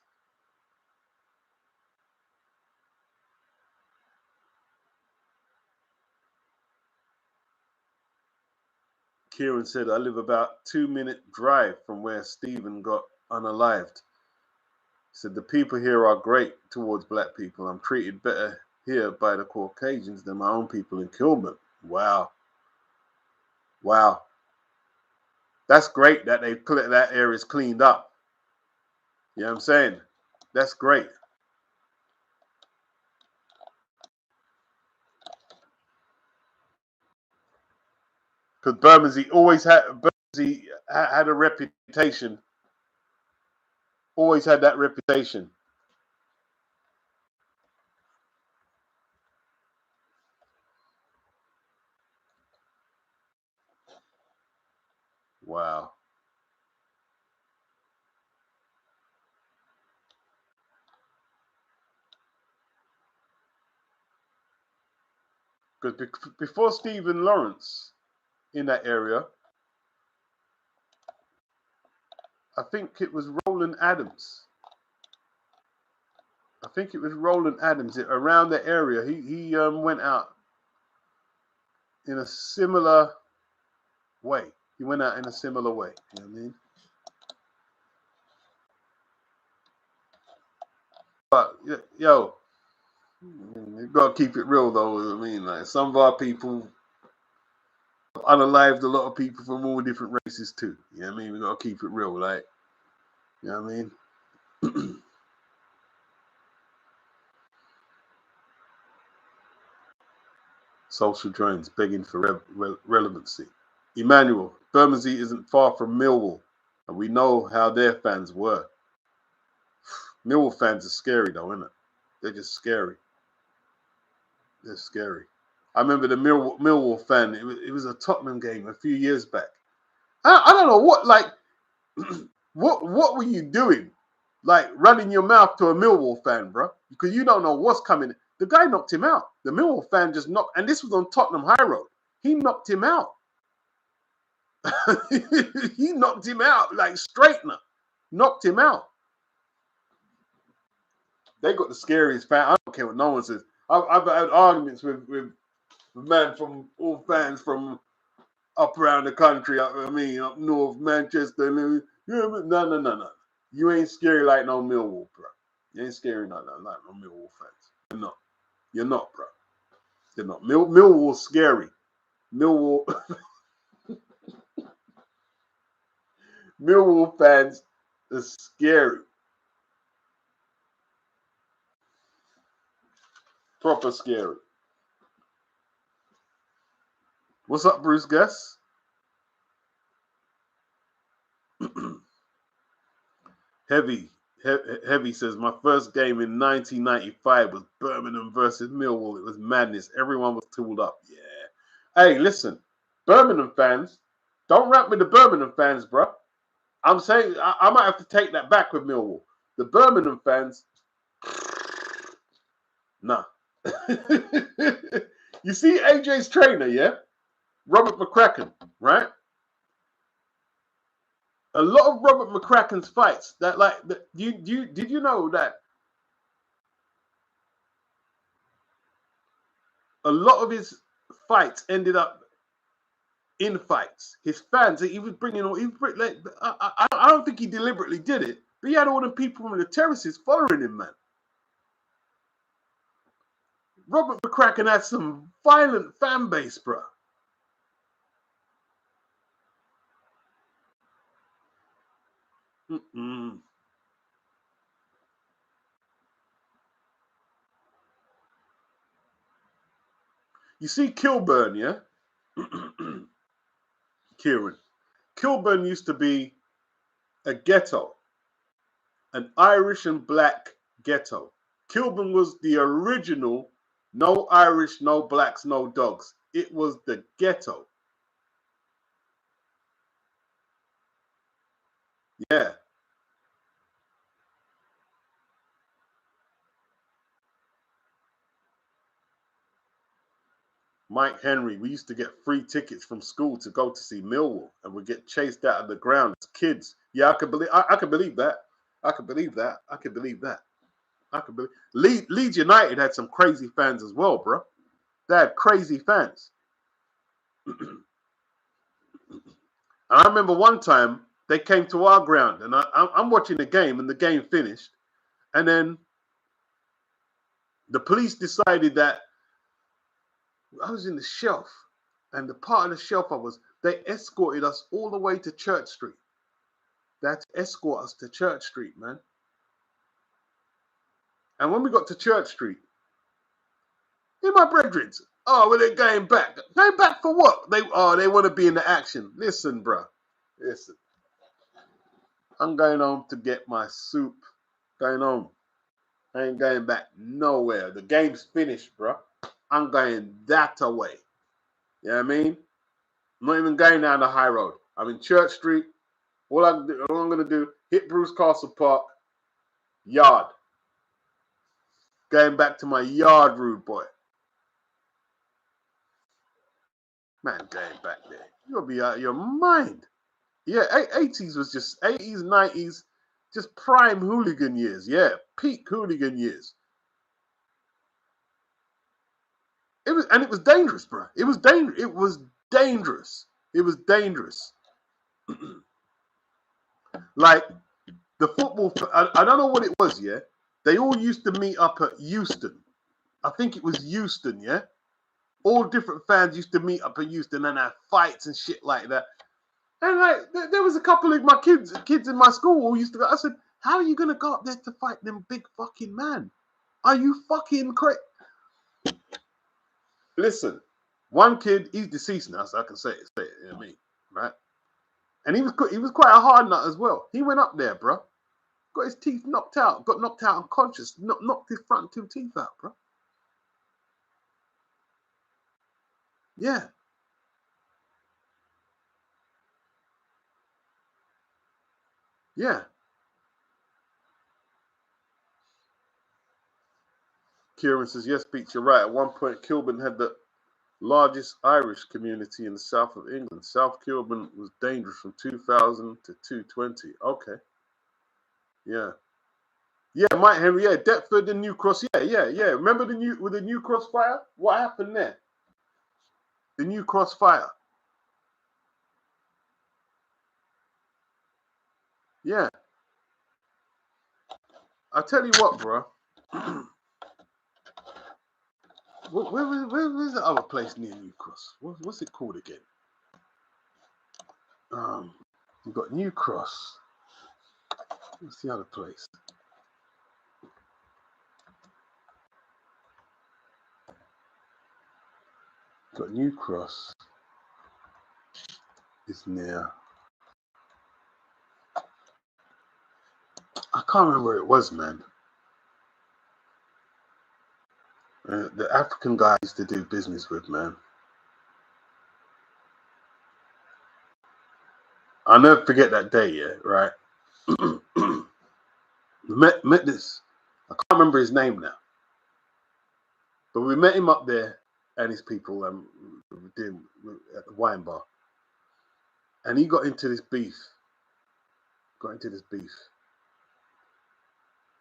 Kieran said, I live about 2-minute drive from where Stephen got unalived. He said, the people here are great towards black people. I'm treated better here by the Caucasians than my own people in Kilburn. Wow. Wow. That's great that that area is cleaned up. You know what I'm saying? That's great. Because Bermondsey had a reputation. Always had that reputation. Wow. Because before Stephen Lawrence in that area, I think it was Roland Adams. Around the area. He went out in a similar way. You know what I mean? But yo, you gotta keep it real though. I mean, like some of our people unalived a lot of people from all different races too. You know what I mean? We gotta keep it real, like, you know what I mean? Social drones begging for relevancy. Emmanuel, Bermondsey isn't far from Millwall, and we know how their fans were. Millwall fans are scary though, isn't it? They're just scary. They're scary. I remember the Millwall fan. It was a Tottenham game a few years back. I don't know what, like, what were you doing? Like running your mouth to a Millwall fan, bro? Because you don't know what's coming. The guy knocked him out. The Millwall fan just knocked, and this was on Tottenham High Road. He knocked him out. He knocked him out like straightener. Knocked him out. They got the scariest fan. I don't care what no one says. I've had arguments with man from all fans from up around the country. I mean, up north, Manchester. No. You ain't scary like no Millwall, bro. You ain't scary like no Millwall fans. You're not, bro. You're not. Millwall's scary. Millwall fans are scary. Proper scary. What's up, Bruce Guess? Heavy says, my first game in 1995 was Birmingham versus Millwall. It was madness. Everyone was tooled up. Yeah. Hey, listen, Birmingham fans, don't rap with the Birmingham fans, bro. I'm saying I might have to take that back with Millwall. The Birmingham fans, nah. You see AJ's trainer, yeah? Robert McCracken, right? A lot of Robert McCracken's fights that, like, did you know that a lot of his fights ended up in fights? His fans, he was bringing all. I don't think he deliberately did it, but he had all the people from the terraces following him, man. Robert McCracken had some violent fan base, bro. Mm-mm. You see Kilburn, yeah? Kieran. Kilburn used to be a ghetto, an Irish and black ghetto. Kilburn was the original no Irish, no blacks, no dogs. It was the ghetto. Yeah. Mike Henry, we used to get free tickets from school to go to see Millwall, and we'd get chased out of the ground as kids. Yeah, I could believe that. I could believe that. I could believe that. I could believe Leeds United had some crazy fans as well, bro. They had crazy fans. And I remember one time they came to our ground, and I'm watching the game, and the game finished, and then the police decided that I was in the shelf, and the part of the shelf I was, they escorted us all the way to Church Street. They had to escort us to Church Street, man. And when we got to Church Street, my brethrens, oh, well, they're going back. Going back for what? They want to be in the action. Listen, bro. Listen. I'm going home to get my soup. Going home. I ain't going back nowhere. The game's finished, bro. I'm going that away. You know what I mean? I'm not even going down the high road. I'm in Church Street. All I'm going to do, hit Bruce Castle Park, yard. Going back to my yard, rude boy. Man, going back there. You'll be out of your mind. Yeah, 80s was just 80s, 90s, just prime hooligan years. Yeah, peak hooligan years. It was dangerous, bro. It was dangerous. It was dangerous. It was dangerous. Like the football, I don't know what it was. Yeah, they all used to meet up at Euston. I think it was Euston. Yeah, all different fans used to meet up at Euston and have fights and shit like that. And like, there was a couple of my kids in my school who used to go. I said, "How are you gonna go up there to fight them big fucking man? Are you fucking crazy?" Listen, one kid, he's deceased now, so I can say it. You know what I mean, right? And he was quite a hard nut as well. He went up there, bro. Got his teeth knocked out. Got knocked out unconscious. Knocked his front two teeth out, bro. Yeah. Yeah. Kieran says, yes, Beach, you're right. At one point, Kilburn had the largest Irish community in the south of England. South Kilburn was dangerous from 2000 to 220. Okay. Yeah. Yeah, Mike Henry, yeah, Deptford and New Cross. Yeah. Remember with the New Cross fire? What happened there? The New Cross fire. Yeah. I tell you what, bro. Where's the other place near New Cross? What's it called again? You've got New Cross. What's the other place? You've got New Cross. It's near. I can't remember where it was, man. The African guy I used to do business with, man. I'll never forget that day, yeah, right? met this. I can't remember his name now. But we met him up there and his people at the wine bar. And he got into this beef.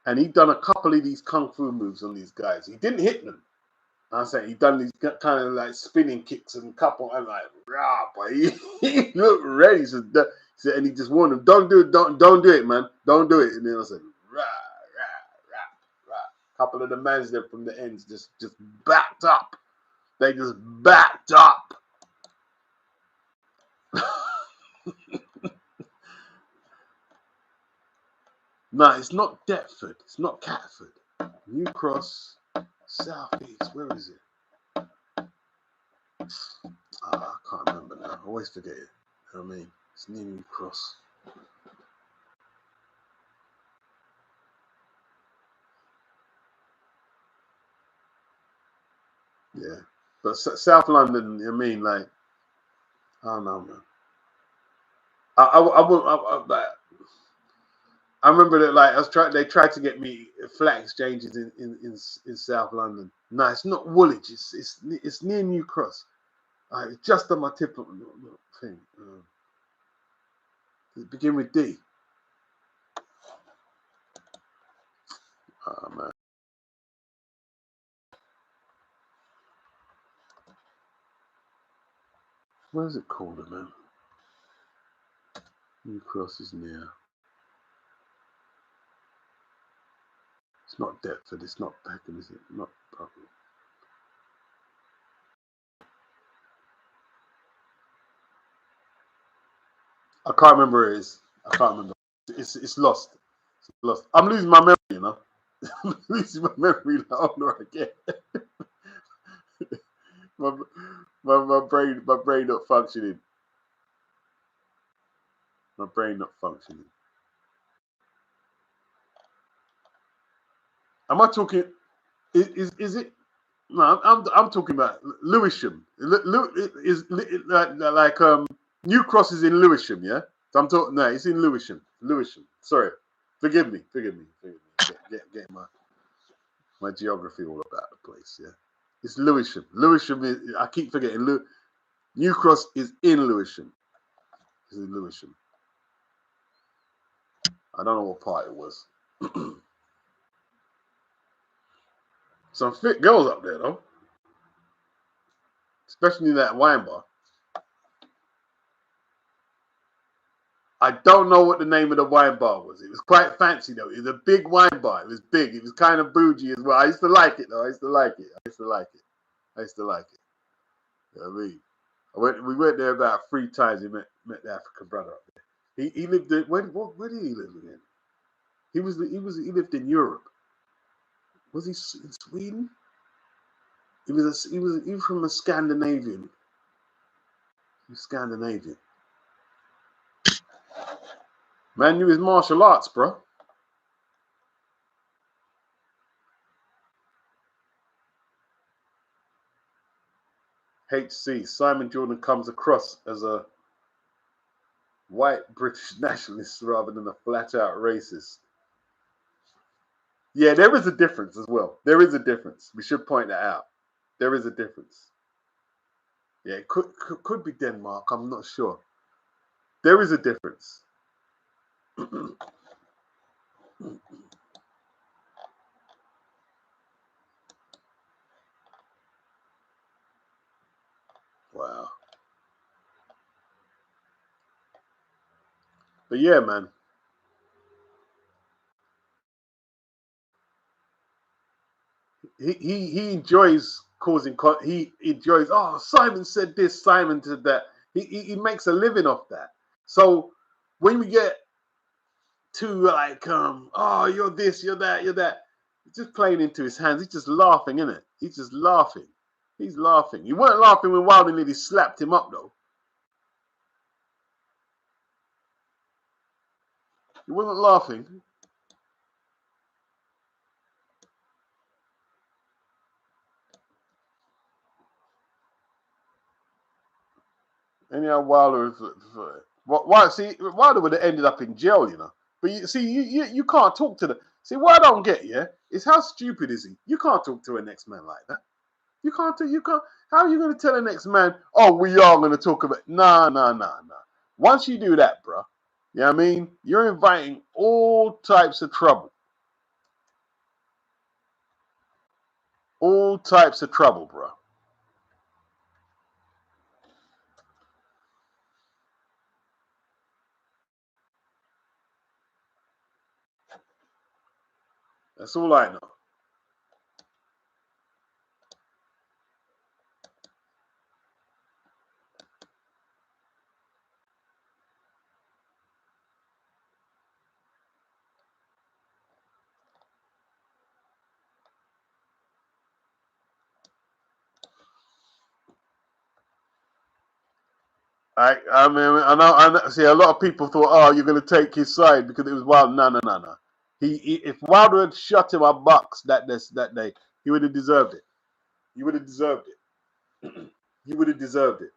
And he'd done a couple of these kung fu moves on these guys. He didn't hit them. I'm saying he done these kind of like spinning kicks and couple. I'm like, rah, boy. He looked ready. So and he just warned them, don't do it, don't do it, man. Don't do it. And then I said, rah, rah, rah, rah. A couple of the mans there from the ends just backed up. They just backed up. No, it's not Deptford. It's not Catford. New Cross, South East. Where is it? I can't remember now. I always forget it. You know what I mean? It's near New Cross. Yeah. But South London, I mean, like, I don't know, man. I remember that, like, they tried to get me flat exchanges in South London. No, it's not Woolwich. It's near New Cross. It's just on my tip of the thing. Begin with D. Oh, man. Where's it called, man? New Cross is near. It's not Deptford. It's not Peckham, is it? Not probably. I can't remember where it is. I can't remember. It's lost. It's lost. I'm losing my memory, you know. I'm losing my memory louder again. my brain not functioning. My brain not functioning. Am I talking? Is it? No, I'm talking about Lewisham. Is like New Cross is in Lewisham, yeah. So I'm talking. No, it's in Lewisham. Lewisham. Sorry, forgive me. Get my geography all about the place. Yeah, it's Lewisham. Lewisham is. I keep forgetting. New Cross is in Lewisham. It's in Lewisham. I don't know what part it was. Some fit girls up there though, especially in that wine bar. I don't know what the name of the wine bar was. It was quite fancy though. It was a big wine bar. It was big. It was kind of bougie as well. I used to like it though. I used to like it. You know what I mean? We went there about 3 times. We met the African brother up there. He lived in where did he live again? He lived in Europe. Was he in Sweden? He was from a Scandinavian. Man knew his martial arts, bro. HC, Simon Jordan comes across as a white British nationalist rather than a flat-out racist. Yeah, there is a difference as well. There is a difference. We should point that out. There is a difference. Yeah, it could be Denmark. I'm not sure. There is a difference. Wow. But yeah, man. He enjoys causing. He enjoys. Oh, Simon said this. Simon said that. He makes a living off that. So when we get to like, oh, you're this, you're that, he's just playing into his hands. He's just laughing, isn't it? He's just laughing. He's laughing. He weren't laughing when Wilding Lady slapped him up, though. He wasn't laughing. Anyhow, Wilder, Wilder would have ended up in jail, you know. But you can't talk to the. See, what I don't get, yeah, is how stupid is he? You can't talk to a next man like that. You can't. How are you going to tell the next man? Oh, we are going to talk about. Nah. Once you do that, bro, you know what I mean? You're inviting all types of trouble. All types of trouble, bro. That's all I know. I mean, I know. See, a lot of people thought, oh, you're going to take his side because it was Wilder. No. If Wilder had shut him a box that day, he would have deserved it. He would have deserved it. You would have deserved it.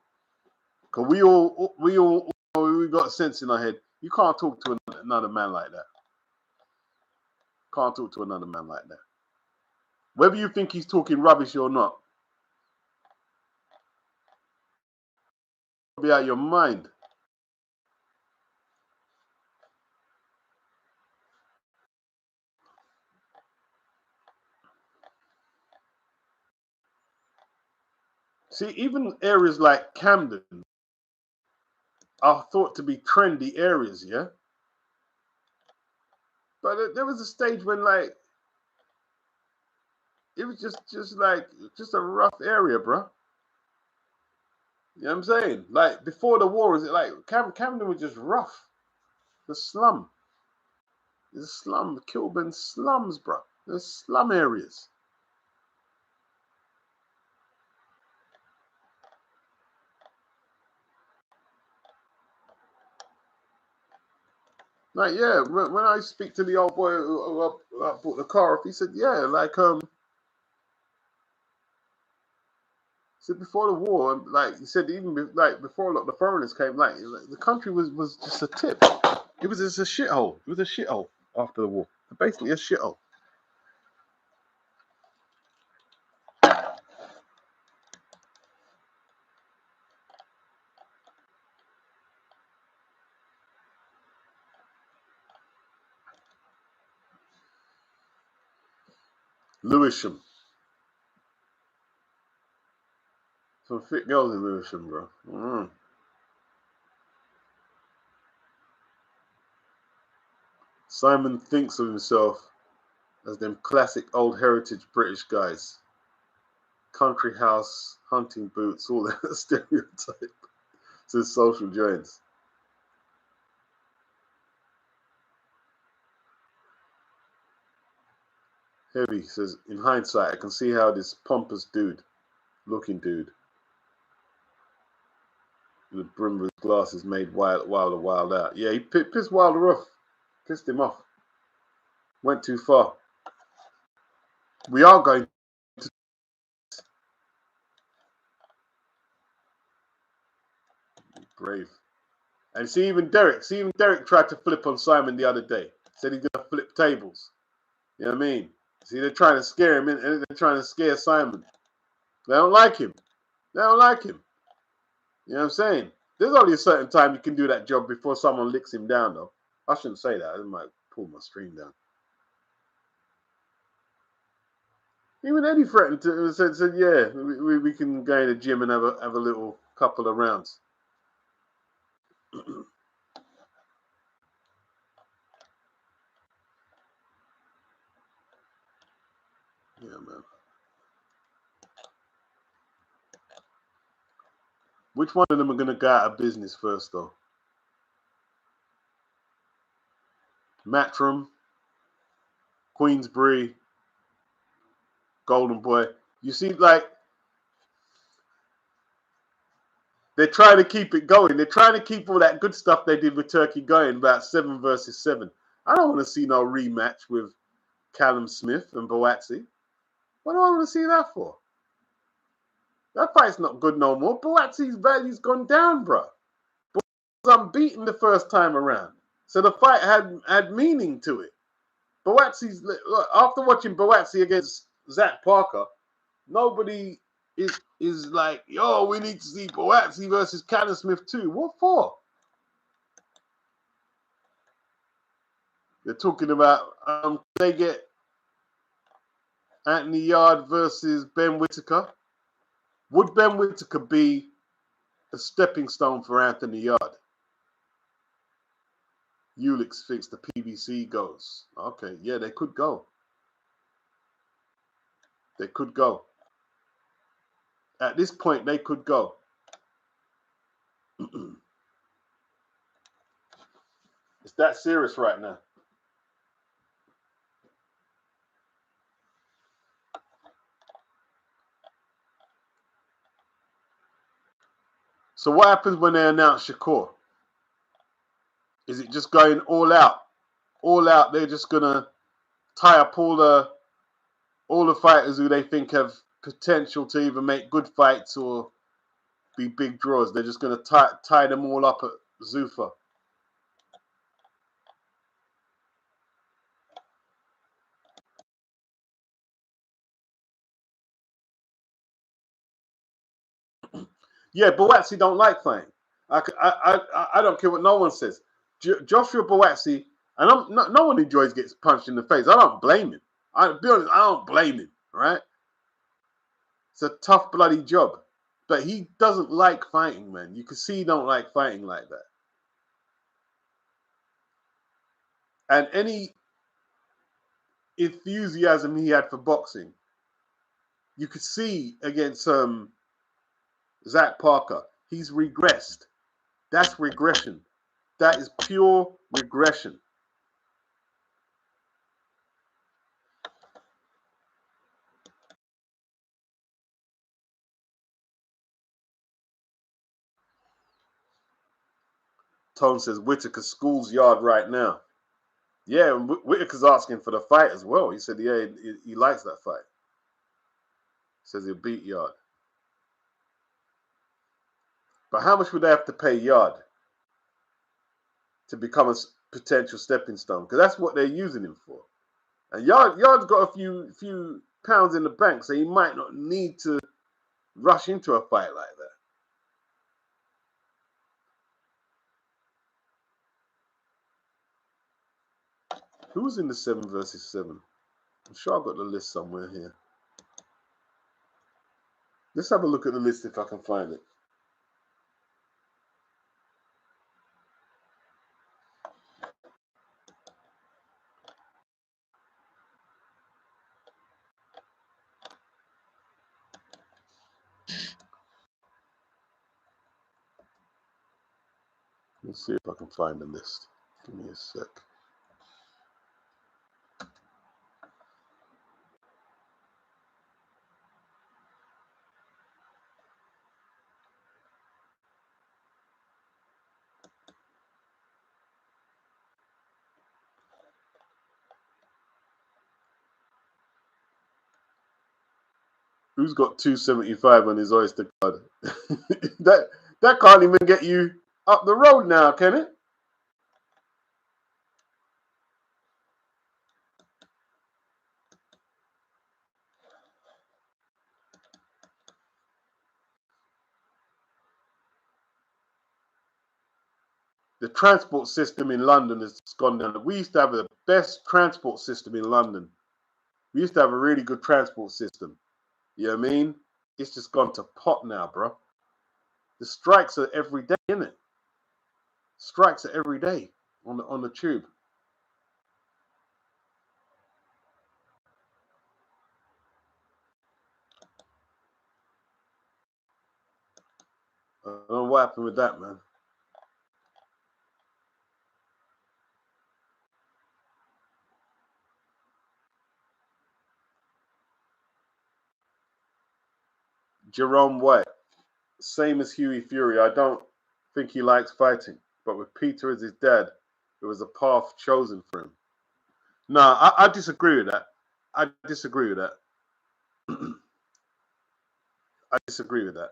Because we got a sense in our head. You can't talk to another man like that. Can't talk to another man like that. Whether you think he's talking rubbish or not, be out of your mind. See, even areas like Camden are thought to be trendy areas, yeah? But there was a stage when, like, it was just a rough area, bro. You know what I'm saying? Like, before the war, is it like Camden was just rough. The slum. The slum, the Kilburn slums, bro. The slum areas. Like, yeah, when I speak to the old boy who bought the car off, he said, yeah, like, said before the war, like, he said, even like before a lot of the foreigners came, like the country was just a tip. It was just a shithole. It was a shithole after the war. Basically a shithole. Lewisham. Some fit girls in Lewisham, bro. Simon thinks of himself as them classic old heritage British guys. Country house, hunting boots, all that stereotype to social joints. Heavy says, in hindsight, I can see how this pompous looking dude, with the brim of his glasses made Wilder out. Yeah, he pissed Wilder off. Pissed him off. Went too far. We are going to... Brave. And see, even Derek tried to flip on Simon the other day. Said he's going to flip tables. You know what I mean? See, they're trying to scare him, and they're trying to scare Simon. They don't like him. They don't like him. You know what I'm saying? There's only a certain time you can do that job before someone licks him down, though. I shouldn't say that. I might pull my stream down. Even Eddie threatened to said yeah, we can go in the gym and have a little couple of rounds. Yeah, man. Which one of them are going to go out of business first, though? Matchroom, Queensbury, Golden Boy. You see, like, they're trying to keep it going. They're trying to keep all that good stuff they did with Turkey going, about 7 versus 7. I don't want to see no rematch with Callum Smith and Boatsi. What do I want to see that for? That fight's not good no more. Boatsi's value's gone down, bro. Boatsi was unbeaten the first time around. So the fight had meaning to it. Boatsi's, after watching Boatsi against Zach Parker, nobody is like, yo, we need to see Boatsi versus Callum Smith too. What for? They're talking about they get Anthony Yard versus Ben Whittaker. Would Ben Whittaker be a stepping stone for Anthony Yard? Ulix thinks the PBC goes. Okay, yeah, they could go. They could go. At this point, they could go. It's that serious right now. So what happens when they announce Shakur? Is it just going all out? All out, they're just going to tie up all the fighters who they think have potential to either make good fights or be big draws. They're just going to tie them all up at Zuffa. Yeah, Buatsi don't like fighting. I don't care what no one says. Joshua Buatsi, and no one enjoys gets punched in the face. I don't blame him. I'll be honest, I don't blame him, right? It's a tough bloody job. But he doesn't like fighting, man. You can see he don't like fighting like that. And any enthusiasm he had for boxing, you could see against Zach Parker. He's regressed. That's regression. That is pure regression. Tone says Whitaker schools Yard right now. Yeah, Whitaker's asking for the fight as well. He said, yeah, he likes that fight. Says he'll beat Yard. But how much would they have to pay Yard to become a potential stepping stone? Because that's what they're using him for. And Yard's got a few pounds in the bank, so he might not need to rush into a fight like that. Who's in the 7 versus 7? I'm sure I've got the list somewhere here. Let's have a look at the list if I can find it. Let's see if I can find the list. Give me a sec. Who's got 275 on his Oyster card? that can't even get you up the road now, can it? The transport system in London has gone down. We used to have the best transport system in London. We used to have a really good transport system. You know what I mean? It's just gone to pot now, bro. The strikes are every day, isn't it? Strikes are every day on the tube. I don't know what happened with that, man. Jerome White, same as Huey Fury. I don't think he likes fighting, but with Peter as his dad, it was a path chosen for him. No, I disagree with that. I disagree with that. I disagree with that.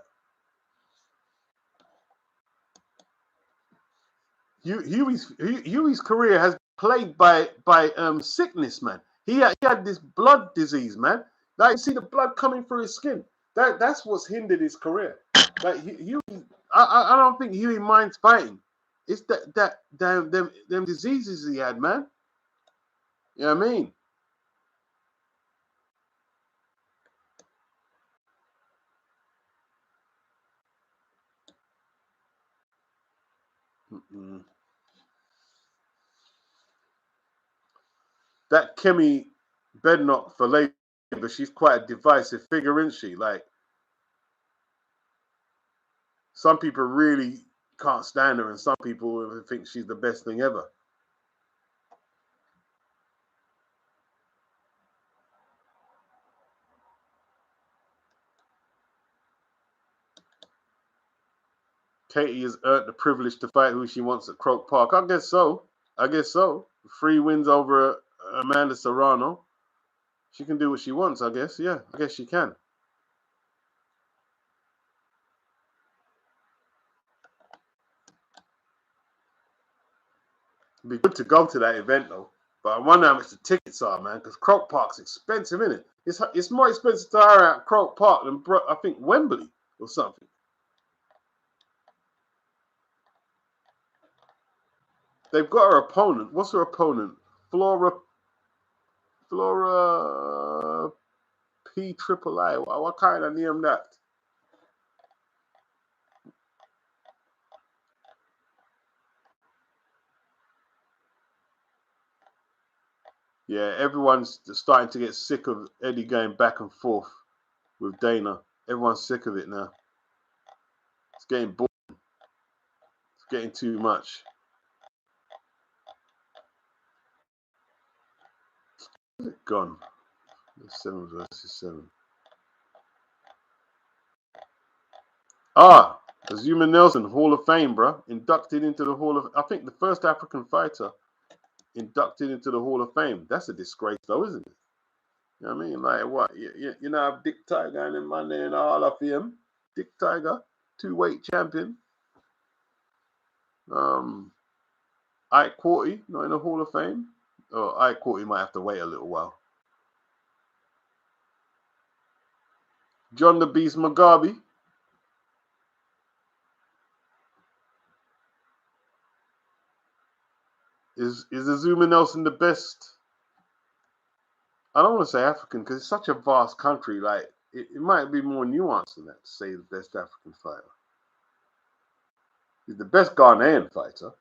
Huey's career has been plagued by sickness, man. He had this blood disease, man. Like, you see the blood coming through his skin. That's what's hindered his career. Like Huey, I don't think Huey minds fighting. It's them diseases he had, man. You know what I mean? That Kemi Bednock for Labour, she's quite a divisive figure, isn't she? Like, some people really can't stand her, and some people think she's the best thing ever. Katie has earned the privilege to fight who she wants at Croke Park. I guess so. 3 wins over Amanda Serrano. She can do what she wants, I guess. Yeah, I guess she can. It'd be good to go to that event though. But I wonder how much the tickets are, man, because Croke Park's expensive, isn't it? It's more expensive to hire out Croke Park than I think Wembley or something. They've got her opponent. What's her opponent? Flora P Triple I. What kind of name that? Yeah, everyone's starting to get sick of Eddie going back and forth with Dana. Everyone's sick of it now. It's getting boring. It's getting too much. Where's it gone? 7 versus 7. Azuma Nelson, Hall of Fame, bro. Inducted into the Hall of... I think the first African fighter inducted into the Hall of Fame. That's a disgrace, though, isn't it? You know what I mean? Like, what? You know, have Dick Tiger and man in the Hall of Fame. Dick Tiger, 2-weight champion. Ike Quarty, not in the Hall of Fame. Oh, Ike Quarty might have to wait a little while. John the Beast Mugabe. Is Azuma Nelson the best? I don't want to say African because it's such a vast country. Like, it might be more nuanced than that to say the best African fighter. He's the best Ghanaian fighter.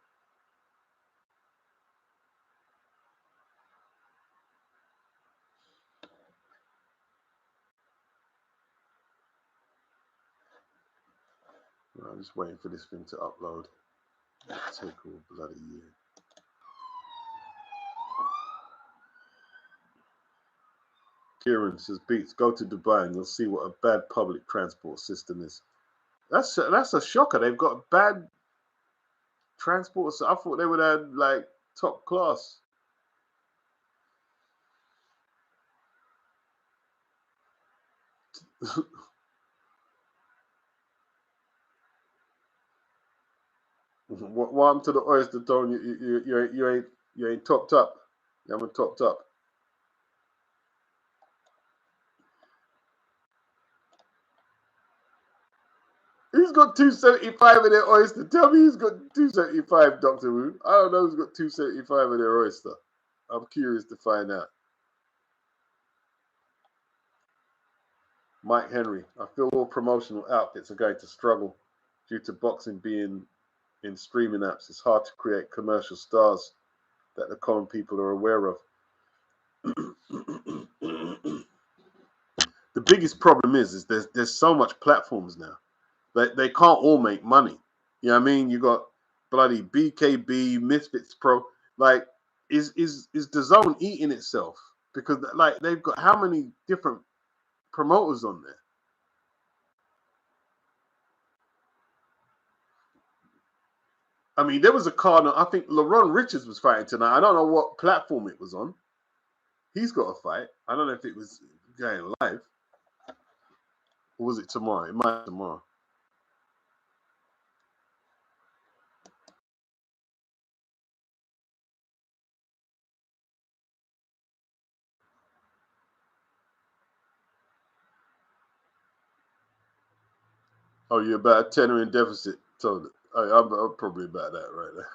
I'm just waiting for this thing to upload. It'll take all bloody year. Kieran says, Beats, go to Dubai and you'll see what a bad public transport system is. That's a shocker. They've got bad transport. So I thought they would have like top class. What happened to the oyster tone? You ain't topped up. You haven't topped up. Who's got 275 in their oyster? Tell me who's got 275, Dr. Wu. I don't know who's got 275 in their oyster. I'm curious to find out. Mike Henry, I feel all promotional outfits are going to struggle due to boxing being in streaming apps. It's hard to create commercial stars that the common people are aware of. The biggest problem is there's so much platforms now. They can't all make money. You know what I mean? You got bloody BKB, Misfits Pro. Like, is the zone eating itself? Because like they've got how many different promoters on there? I mean, there was a card. I think LaRon Richards was fighting tonight. I don't know what platform it was on. He's got a fight. I don't know if it was going live. Or was it tomorrow? It might be tomorrow. Oh, you're about a tenner in deficit. Told it. I'm probably about that right there.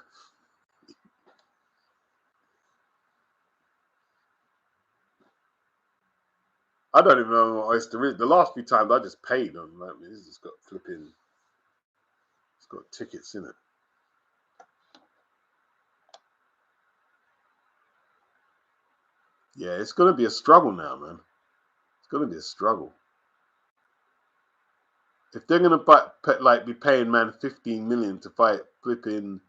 I don't even know what oyster is. The last few times I just paid on. I mean, it's just got flipping. It's got tickets in it. Yeah, it's gonna be a struggle now, man. It's gonna be a struggle. If they're gonna be paying man 15 million to fight flipping,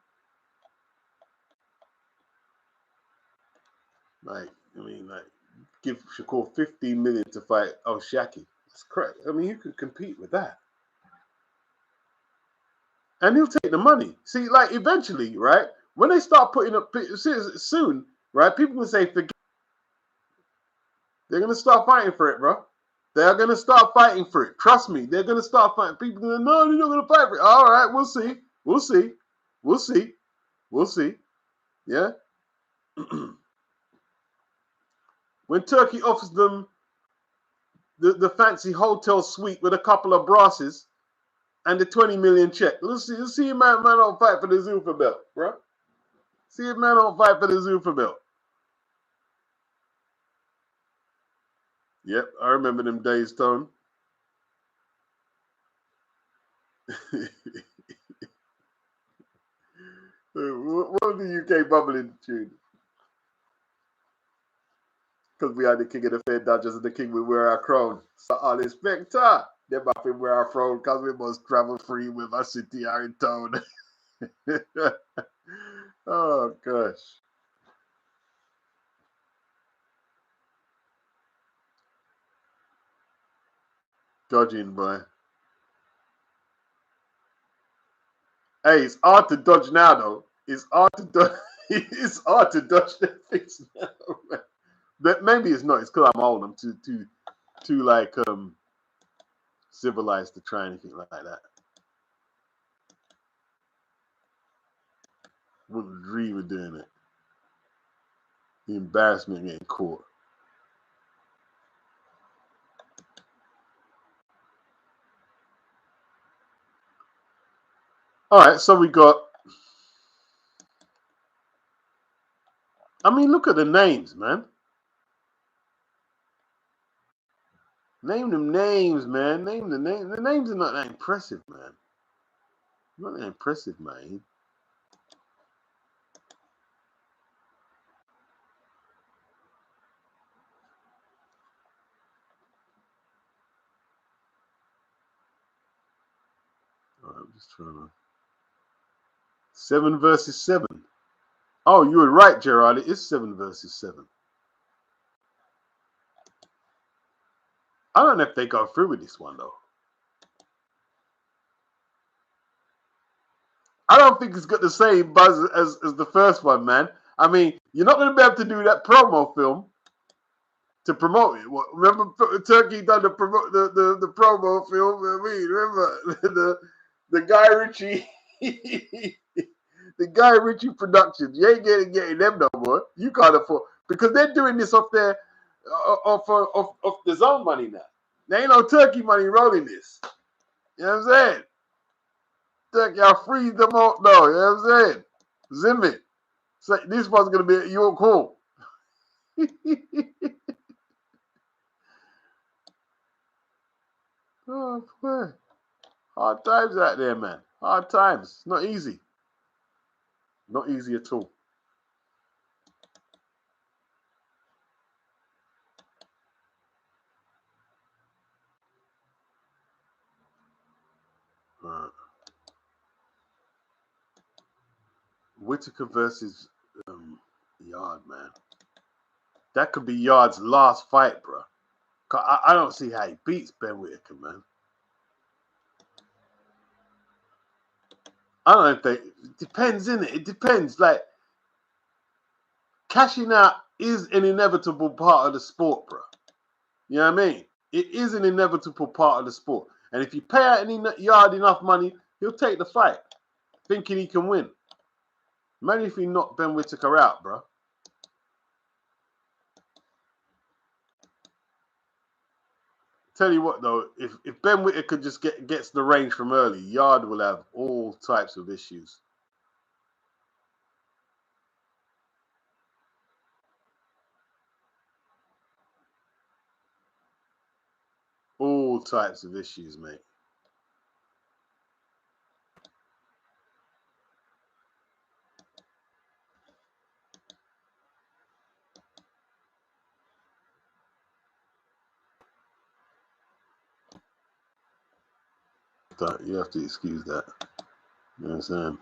give Shakur 15 million to fight Shaki. That's correct. I mean, you could compete with that. And he'll take the money. See, like eventually, right? When they start putting up soon, right? People will say, forget. They're gonna start fighting for it, bro. They're gonna start fighting for it. Trust me, they're gonna start fighting. People are gonna no, they're not gonna fight for it. All right, we'll see. We'll see. We'll see. We'll see. Yeah. When Turkey offers them the fancy hotel suite with a couple of brasses and the 20 million check, let's see a man don't fight for the Zuffa belt, bro. See a man don't fight for the Zuffa belt. Yep, I remember them days, Tone. What was the UK bubbling tune? Because we are the king of the fair dodgers and the king will wear our crown. So all inspector, them have to wear our crown because we must travel free with our city are in town. Oh gosh. Dodging, boy. Hey, it's hard to dodge now, though. It's hard to dodge. It's hard to dodge the things now, man. But maybe it's not. It's because I'm old. I'm too like civilized to try anything like that. Wouldn't dream of doing it. The embarrassment of getting caught. All right, so we got. I mean, look at the names, man. Name them names, man. Name the names. The names are not that impressive, man. Not that impressive, man. All right, I'm just trying to. 7 versus 7. Oh, you were right, Gerard. It is 7 versus 7. I don't know if they go through with this one, though. I don't think it's got the same buzz as the first one, man. I mean, you're not going to be able to do that promo film to promote it. Remember, Turkey done the promo film. I mean, remember the Guy Ritchie, the Guy Ritchie Productions. You ain't getting them no more. You can't afford because they're doing this off their off the zone money now. There ain't no Turkey money rolling this. You know what I'm saying? Turkey, I'll freeze them all. No, you know what I'm saying? Zim it. So this one's gonna be at York Hall. Oh boy. Hard times out there, man. Hard times. It's not easy. Not easy at all. Whitaker versus Yard, man. That could be Yard's last fight, bro. I don't see how he beats Ben Whitaker, man. I don't know if they. It depends, innit? It depends. Like, cashing out is an inevitable part of the sport, bro. You know what I mean? It is an inevitable part of the sport. And if you pay out any Yard enough money, he'll take the fight, thinking he can win. Imagine if he knocked Ben Whitaker out, bro. Tell you what, though, if Ben Whitaker just gets the range from early, Yard will have all types of issues. All types of issues, mate. You have to excuse that. You know what I'm saying?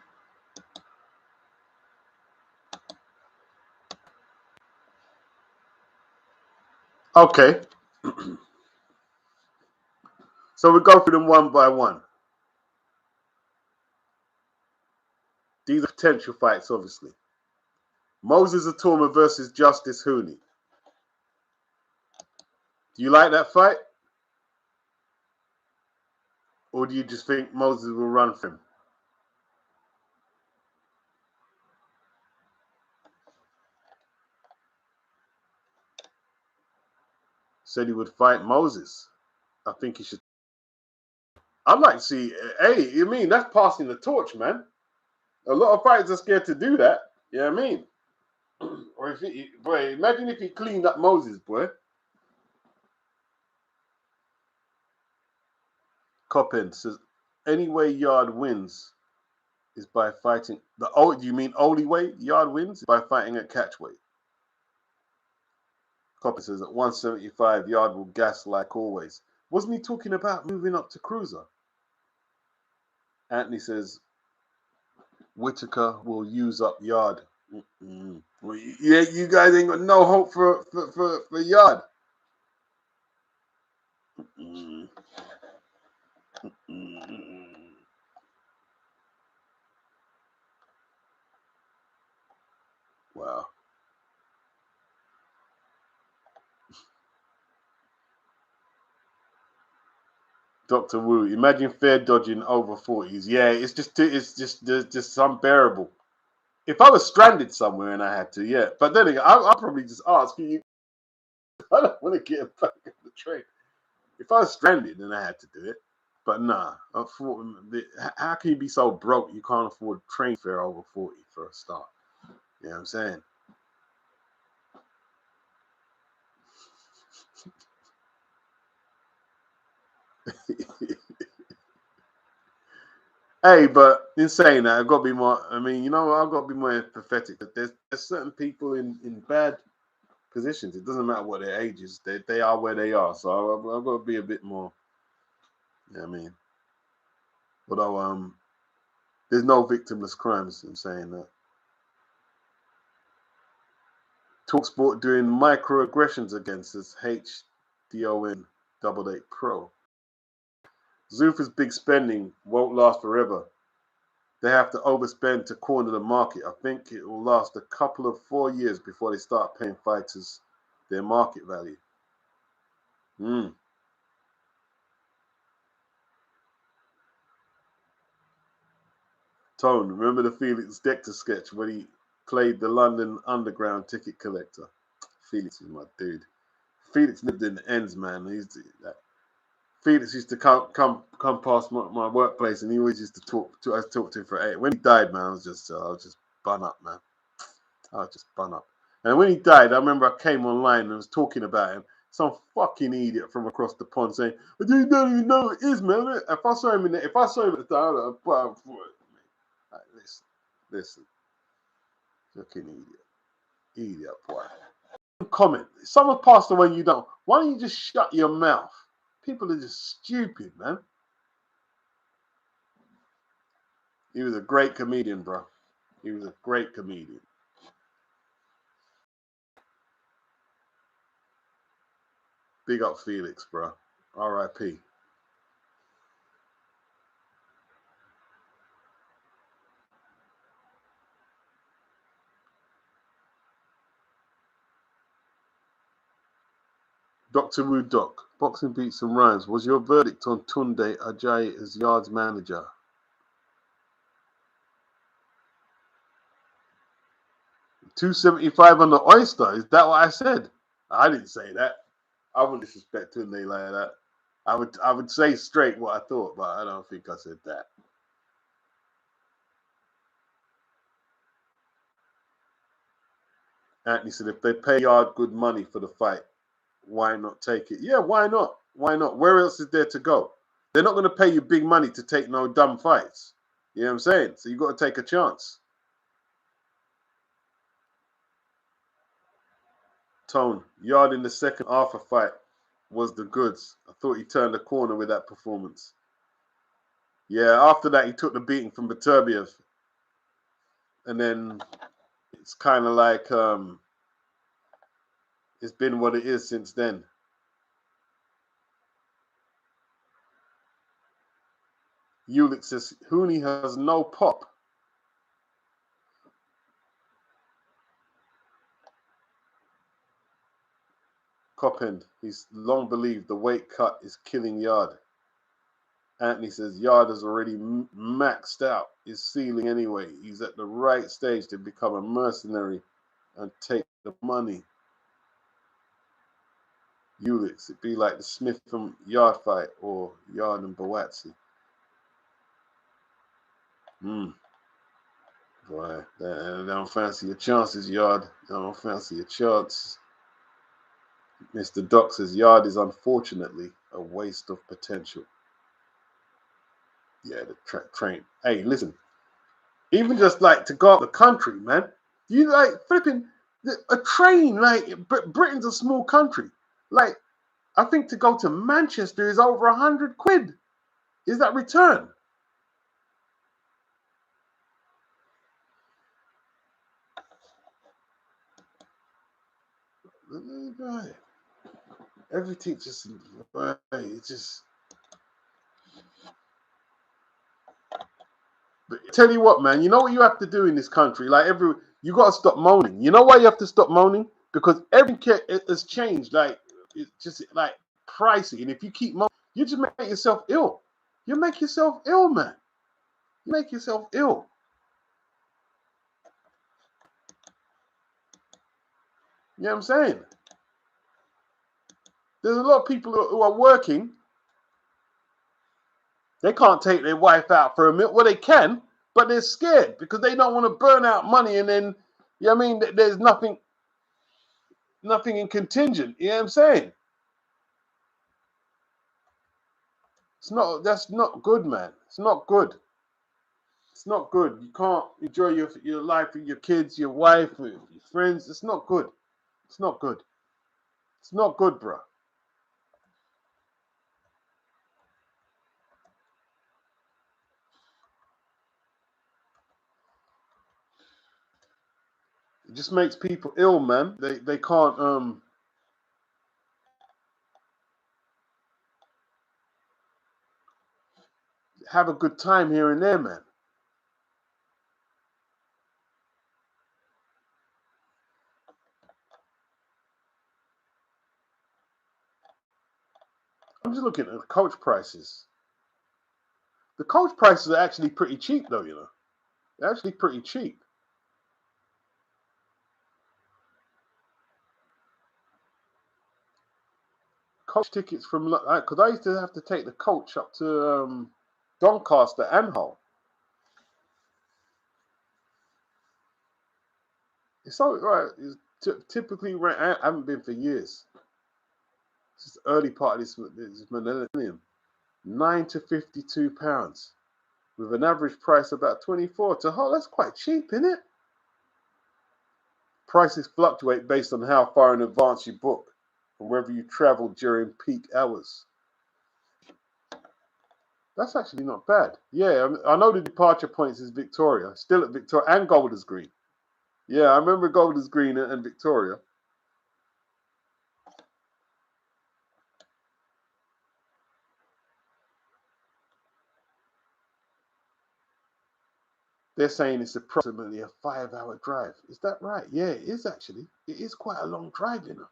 Okay. So we go through them one by one. These are potential fights, obviously. Moses Atoma versus Justice Hooney. Do you like that fight? Or do you just think Moses will run for him? Said he would fight Moses. I think he should. I'd like to see. Hey, you mean that's passing the torch, man? A lot of fighters are scared to do that. You know what I mean? Or if he, boy, imagine if he cleaned up Moses, boy. Coppin says, any way Yard wins is by fighting. Do you mean only way Yard wins? By fighting at catchweight. Coppin says, at 175, Yard will gas like always. Wasn't he talking about moving up to cruiser? Anthony says, Whitaker will use up Yard. Well, yeah, you guys ain't got no hope for Yard. Wow. Dr. Wu, imagine fair dodging over 40s. Yeah, it's just unbearable. If I was stranded somewhere and I had to, yeah. But then again, I'll probably just ask you. I don't want to get back on the train. If I was stranded and I had to do it, but nah. How can you be so broke you can't afford train fare over 40 for a start? You know what I'm saying? Hey, but in saying that, I've got to be more. I mean, you know, I've got to be more empathetic. There's certain people in bad positions. It doesn't matter what their age is. They are where they are. So I've got to be a bit more. You know what I mean? Although there's no victimless crimes in saying that. Talksport doing microaggressions against us. HDON 88 Pro. Zuffa's big spending won't last forever. They have to overspend to corner the market. I think it will last a couple of 4 years before they start paying fighters their market value. Tone, remember the Felix Dector sketch when he played the London Underground ticket collector? Felix is my dude. Felix lived in the ends, man. Felix used to come past my workplace, and he always used to talk to him for 8. When he died, man, I was just bun up, man. I was just bun up. And when he died, I remember I came online and was talking about him. Some fucking idiot from across the pond saying, "But you don't even know who it is, man." If I saw him at the time, listen, fucking idiot, boy. Comment. Someone passed away, you don't. Why don't you just shut your mouth? People are just stupid, man. He was a great comedian, bro. He was a great comedian. Big up Felix, bro. R.I.P. Dr. Wu Doc, boxing beats and rhymes. Was your verdict on Tunde Ajayi as Yard's manager? $275 on the oyster. Is that what I said? I didn't say that. I wouldn't disrespect Tunde like that. I would say straight what I thought, but I don't think I said that. Anthony said, if they pay Yard good money for the fight, why not take it? Yeah, why not? Why not? Where else is there to go? They're not going to pay you big money to take no dumb fights. You know what I'm saying? So you got to take a chance. Tone, Yard in the second Arthur fight was the goods. I thought he turned the corner with that performance. Yeah, after that he took the beating from Beterbiev. And then it's kind of like it's been what it is since then. Ulick says Hooney has no pop. Coppend, he's long believed the weight cut is killing Yard. Anthony says Yard has already maxed out his ceiling anyway. He's at the right stage to become a mercenary and take the money. Ulix. It'd be like the Smith and Yard fight or Yard and Bawatsi. Boy, I don't fancy your chances, Yard. I don't fancy your chances. Mr. Doc says Yard is unfortunately a waste of potential. Yeah, the train. Hey, listen. Even just like to go out the country, man. You like flipping a train. Like Britain's a small country. Like I think to go to Manchester is over 100 quid. Is that return? Everything just, it's just. But tell you what, man. You know what you have to do in this country? Like you got to stop moaning. You know why you have to stop moaning? Because everything has changed. Like it's just like pricey, and if you keep moaning, you just make yourself ill. You make yourself ill, man. You make yourself ill. You know what I'm saying? There's a lot of people who are working. They can't take their wife out for a meal. Well, they can, but they're scared because they don't want to burn out money and then, you know what I mean? There's nothing in contingent. You know what I'm saying? That's not good, man. It's not good. It's not good. You can't enjoy your life with your kids, your wife, with your friends. It's not good. It's not good. It's not good, bro. It just makes people ill, man. They can't have a good time here and there, man. I'm just looking at the coach prices. The coach prices are actually pretty cheap, though, you know. They're actually pretty cheap. Coach tickets from, because I used to have to take the coach up to Doncaster and Hull. It's so right. It's typically, I haven't been for years. This is early part of this millennium. £9 to £52 with an average price about 24 to Hull. That's quite cheap, isn't it? Prices fluctuate based on how far in advance you book and whether you travel during peak hours. That's actually not bad. Yeah, I know the departure points is Victoria, still at Victoria and Golders Green. Yeah, I remember Golders Green and Victoria. They're saying it's approximately a 5-hour drive. Is that right? Yeah, it is actually. It is quite a long drive, you know.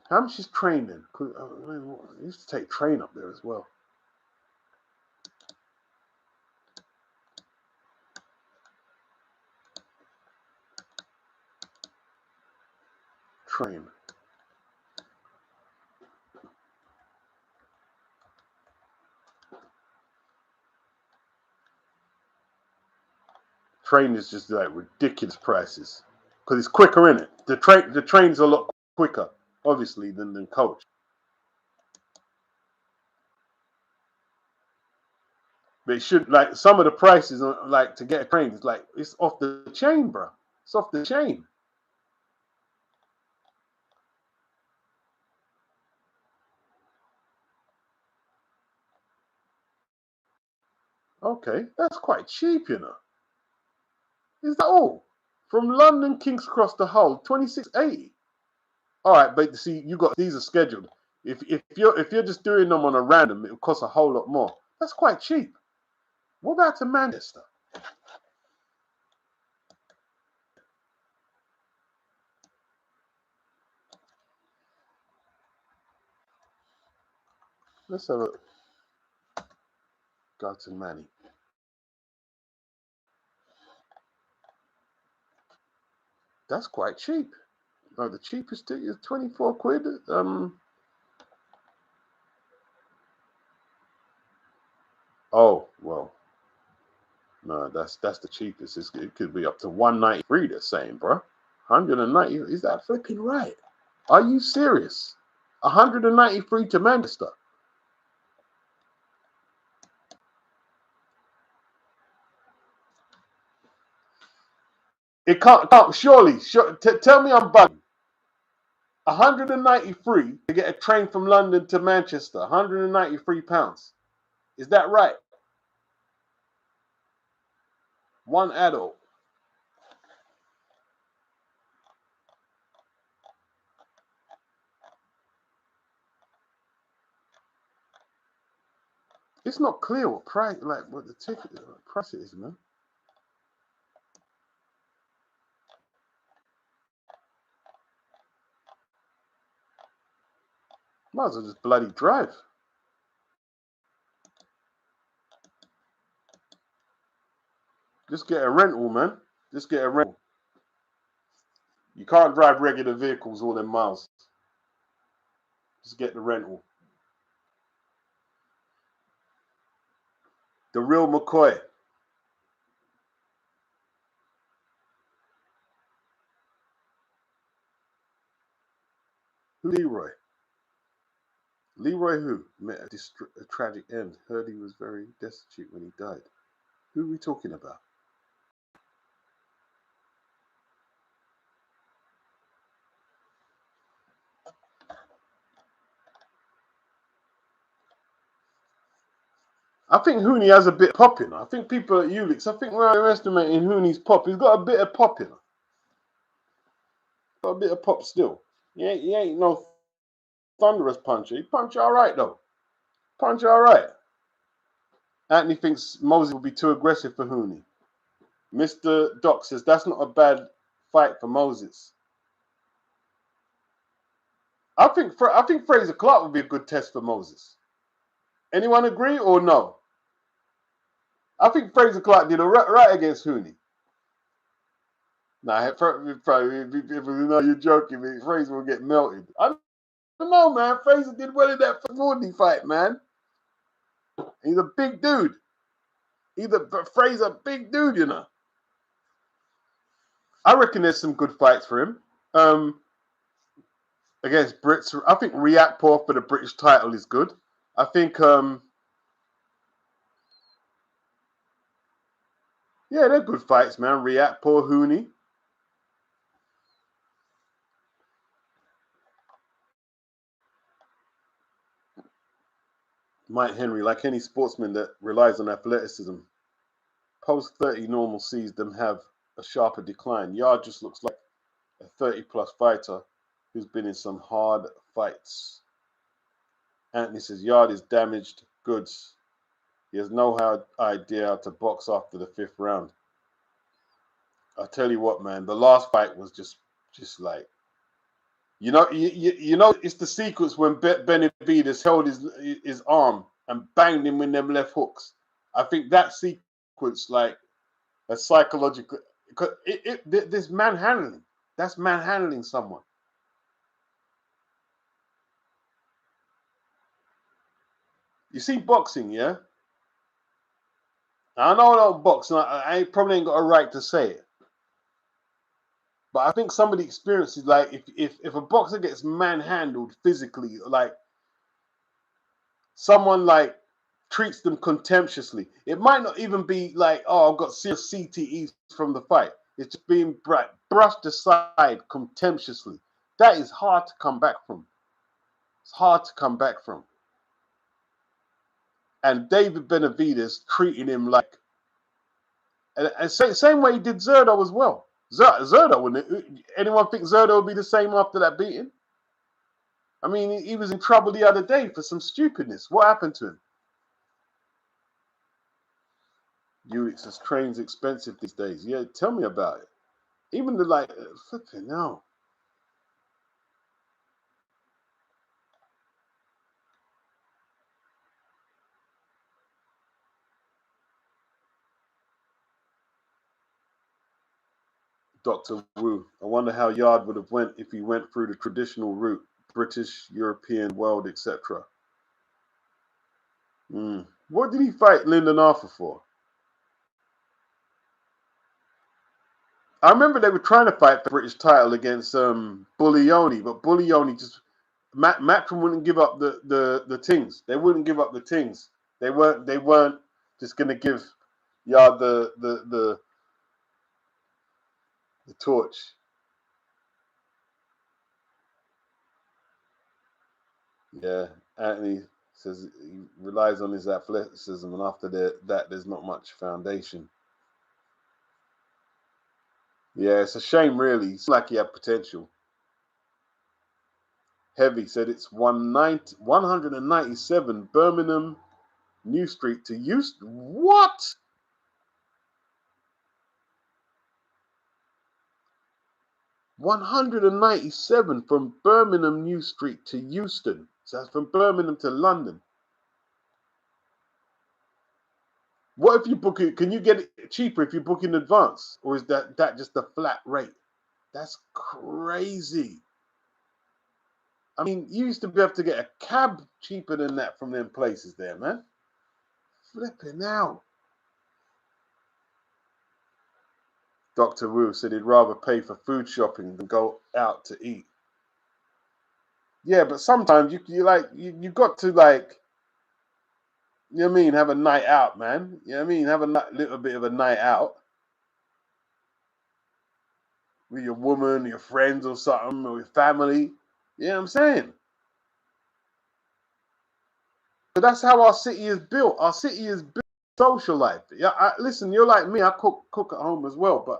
How much is train then? I used to take train up there as well. Train. Train is just like ridiculous prices because it's quicker, isn't it? The train's a lot quicker, obviously, than coach. But it should, like, some of the prices are, like, to get a train, it's like it's off the chain, bro. It's off the chain. Okay, that's quite cheap, you know. Is that all? From London King's Cross to Hull, 26.80. All right, but see, these are scheduled. If you're just doing them on a random, it will cost a whole lot more. That's quite cheap. What about to Manchester? Let's have a. Go to Manny. That's quite cheap. No, the cheapest ticket is 24 quid. Oh, well. No, that's the cheapest. It could be up to 193, they're saying, bro. 190. Is that flipping right? Are you serious? 193 to Manchester. It can't surely. Tell me I'm bugging. 193 to get a train from London to Manchester. 193 pounds. Is that right? One adult. It's not clear what price, like what the ticket price is, man. Might as well just bloody drive. Just get a rental, man. Just get a rental. You can't drive regular vehicles all them miles. Just get the rental. The real McCoy. Who? Leroy. Leroy who? Met a tragic end. Heard he was very destitute when he died. Who are we talking about? I think Hooney has a bit of pop in. I think people at Ulix, I think we're underestimating Hooney's pop. He's got a bit of pop in. Got a bit of pop still. He ain't no thunderous puncher. He punch all right though. Punch all right. Anthony thinks Moses will be too aggressive for Hooney. Mr. Doc says that's not a bad fight for Moses. I think Fraser Clark would be a good test for Moses. Anyone agree or no? I think Fraser Clark did right against Hooney. Nah, probably, if you know you're joking, me, Fraser will get melted. I don't know, man. Fraser did well in that Woodley fight, man. He's a big dude. Fraser, big dude, you know. I reckon there's some good fights for him. Against Brits, I think Riakporhe for the British title is good. I think, yeah, they're good fights, man. Riakporhe, Hooney. Mike Henry, like any sportsman that relies on athleticism, post 30 normal sees them have a sharper decline. Yard just looks like a 30-plus fighter who's been in some hard fights. Anthony says Yard is damaged goods. He has no idea how to box after the 5th round. I tell you what, man, the last fight was just like, you know, it's the sequence when Benavidez held his arm and banged him with them left hooks. I think that sequence, like a psychological, because there's manhandling. That's manhandling someone. You see boxing, yeah? I know I don't box, and I probably ain't got a right to say it. But I think some of the experiences, like if a boxer gets manhandled physically, like someone like treats them contemptuously, it might not even be like, oh, I've got serious CTEs from the fight. It's just being brushed aside contemptuously. That is hard to come back from. It's hard to come back from. And David Benavidez treating him like, and same way he did Zerdo as well. Zerdo, wouldn't anyone think Zerdo would be the same after that beating? I mean, he was in trouble the other day for some stupidness. What happened to him? Ulix says train's expensive these days. Yeah, tell me about it. Even the like, flipping no. Dr. Wu. I wonder how Yard would have went if he went through the traditional route, British, European, world, etc. What did he fight Lyndon Arthur for? I remember they were trying to fight for the British title against Bullioni, but Bullioni just Matchroom wouldn't give up the things. They wouldn't give up the things. They weren't just gonna give Yard the torch. Yeah, Anthony says he relies on his athleticism, and after that, there's not much foundation. Yeah, it's a shame, really. It's like he had potential. Heavy said it's 197 Birmingham New Street to Houston. What? $197 from Birmingham New Street to Houston. So that's from Birmingham to London. What if you book it? Can you get it cheaper if you book in advance? Or is that just a flat rate? That's crazy. I mean, you used to be able to get a cab cheaper than that from them places there, man. Flipping out. Dr. Wu said he'd rather pay for food shopping than go out to eat. Yeah, but sometimes you got to, like, you know what I mean, have a night out, man. You know what I mean? Have a little bit of a night out with your woman, your friends or something, or your family. You know what I'm saying? So that's how our city is built. Our city is built social life. Yeah, listen, you're like me. I cook at home as well, but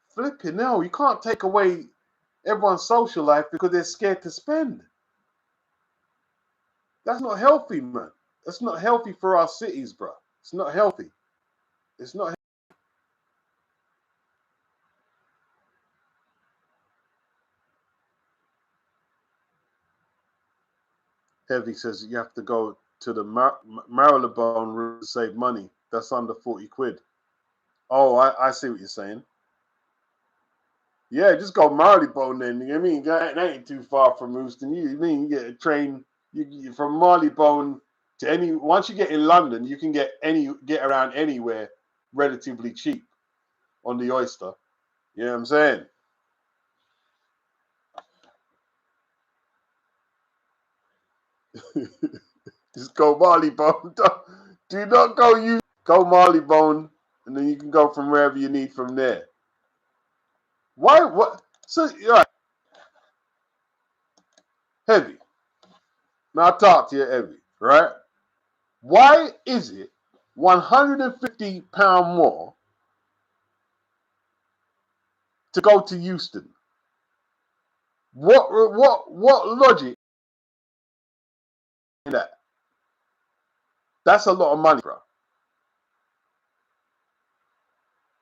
flipping hell, you can't take away everyone's social life because they're scared to spend. That's not healthy, man. That's not healthy for our cities, bro. It's not healthy. It's not. Heavy says you have to go to the Marylebone route to save money. That's under 40 quid. Oh, I see what you're saying. Yeah, just go Marylebone then. You know what I mean? That ain't too far from Houston. You mean you get a train from Marylebone to any. Once you get in London, you can get around anywhere relatively cheap on the Oyster. You know what I'm saying? Just go Marylebone. Do not go Marylebone, and then you can go from wherever you need from there. Why? What? So, all right. Heavy. Now I'll talk to you, Heavy, right? Why is it £150 more to go to Houston? What logic in that? That's a lot of money, bro.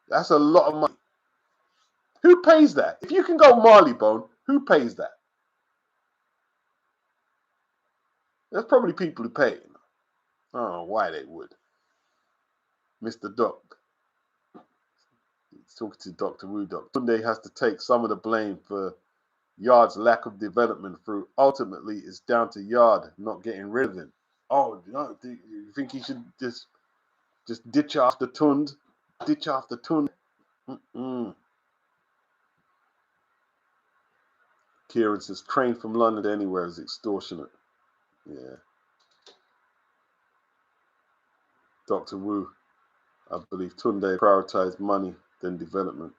That's a lot of money. Who pays that? If you can go Marylebone, who pays that? There's probably people who pay it. I don't know why they would. Mr. Doc. He's talking to Dr. Wu Doc. Tunde has to take some of the blame for Yard's lack of development through. Ultimately, it's down to Yard not getting rid of him. Oh, no, do you think he should just ditch after Tund? Ditch after Tund? Kieran says, train from London to anywhere is extortionate. Yeah. Dr. Wu, I believe Tunde prioritized money than development.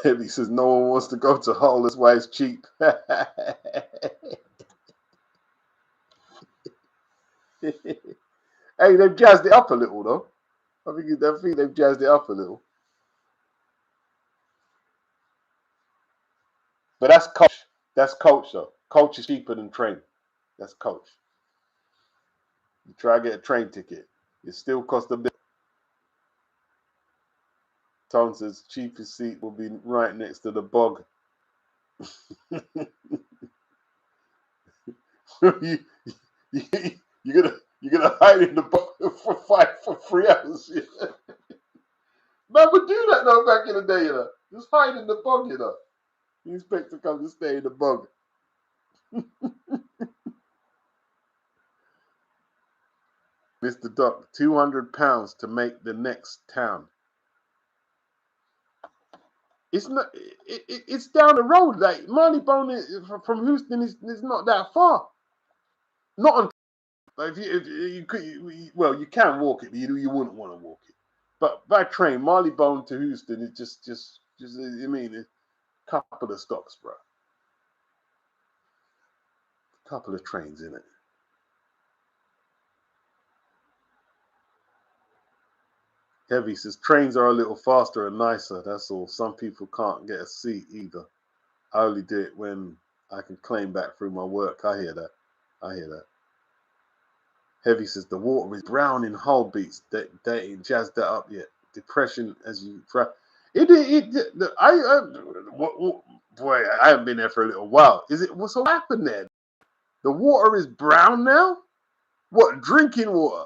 He says, no one wants to go to Hull, that's why it's cheap. Hey, they've jazzed it up a little, though. I think they've jazzed it up a little. But that's coach. That's coach, though. Coach is cheaper than train. That's coach. You try to get a train ticket, it still costs a bit. Tom says cheapest seat will be right next to the bog. You're gonna hide in the bog for 3 hours. Man would do that now back in the day, you know. Just hide in the bog, you know. The inspector comes to stay in the bog. Mr. Doc, £200 to make the next town. It's not. It's down the road. Like Marleybone from Houston is not that far. Not on. If you could, well, you can walk it. You wouldn't want to walk it. But by train, Marleybone to Houston is just. I mean, a couple of stops, bro. A couple of trains in it. Heavy says trains are a little faster and nicer. That's all. Some people can't get a seat either. I only do it when I can claim back through my work. I hear that. Heavy says the water is brown in Hull Beats. They ain't jazzed that up yet. Depression as you try. Boy, I haven't been there for a little while. What's happened there? The water is brown now? What, drinking water?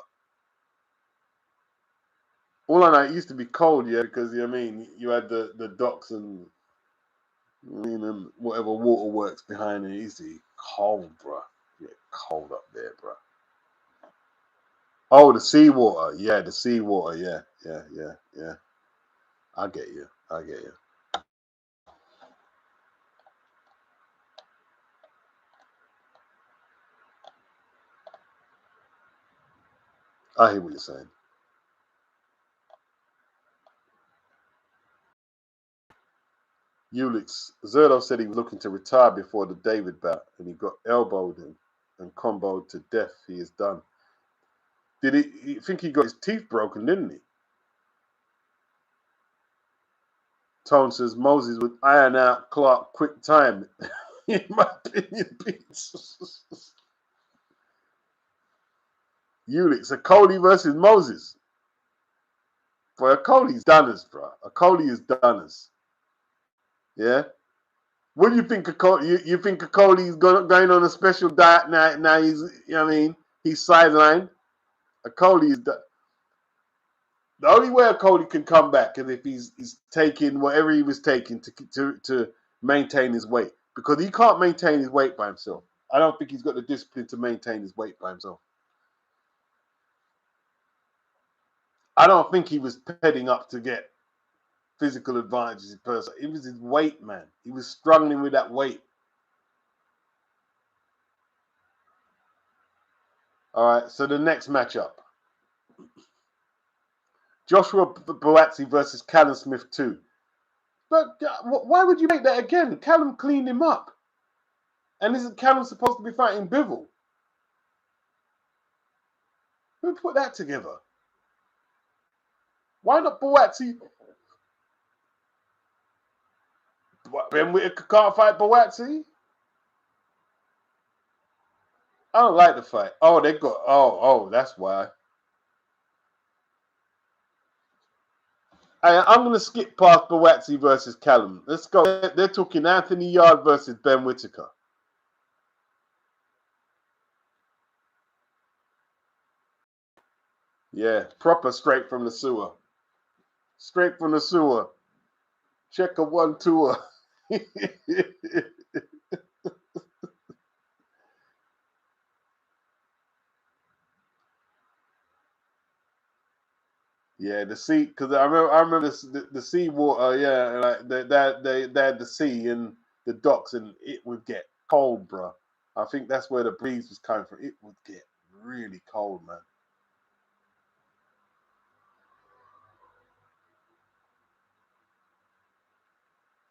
All I know, it used to be cold, yeah, because I mean, you had the docks and whatever waterworks behind it. It used to be cold, bro. Yeah, cold up there, bro. Oh, the seawater. Yeah, the seawater. Yeah. I get you. I hear what you're saying. Ulix, Zerdo said he was looking to retire before the David bout, and he got elbowed and comboed to death. He is done. Did he think he got his teeth broken, didn't he? Tone says Moses would iron out Clark quick time. In my opinion, Ulix, a Cody versus Moses. Boy, a Cody's done us, bro. A Cody is done us. Yeah? What do you think of Cody? You think of Cody's going on a special diet now? Now he's, he's sidelined. A Cody is done. The only way a Cody can come back is if he's taking whatever he was taking to maintain his weight, because he can't maintain his weight by himself. I don't think he's got the discipline to maintain his weight by himself. I don't think he was heading up to get physical advantages in person. It was his weight, man. He was struggling with that weight. All right, so the next matchup. Joshua Boazzi versus Callum Smith 2. But why would you make that again? Callum cleaned him up. And isn't Callum supposed to be fighting Bivol? Who put that together? Why not Boazzi? Ben Whittaker can't fight Boazzi? I don't like the fight. Oh, they got... Oh, that's why. I'm going to skip past Boazzi versus Callum. Let's go. They're talking Anthony Yard versus Ben Whittaker. Yeah, proper straight from the sewer. Straight from the sewer. Check a 1-2. Yeah, the sea, because I remember the sea water. Yeah, like they had the sea and the docks, and it would get cold, bro. I think that's where the breeze was coming from. It would get really cold, man.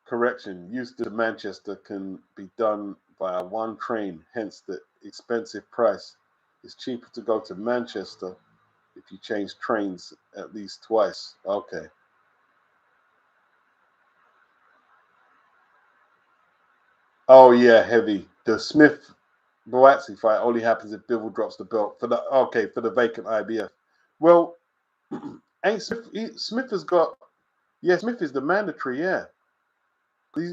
Correction, used to Manchester can be done via one train, hence the expensive price. It's cheaper to go to Manchester if you change trains at least twice. Okay. Oh yeah, heavy. The Smith Boazzi fight only happens if Bivol drops the belt for the vacant IBF. Well, ain't Smith has got Smith is the mandatory, yeah.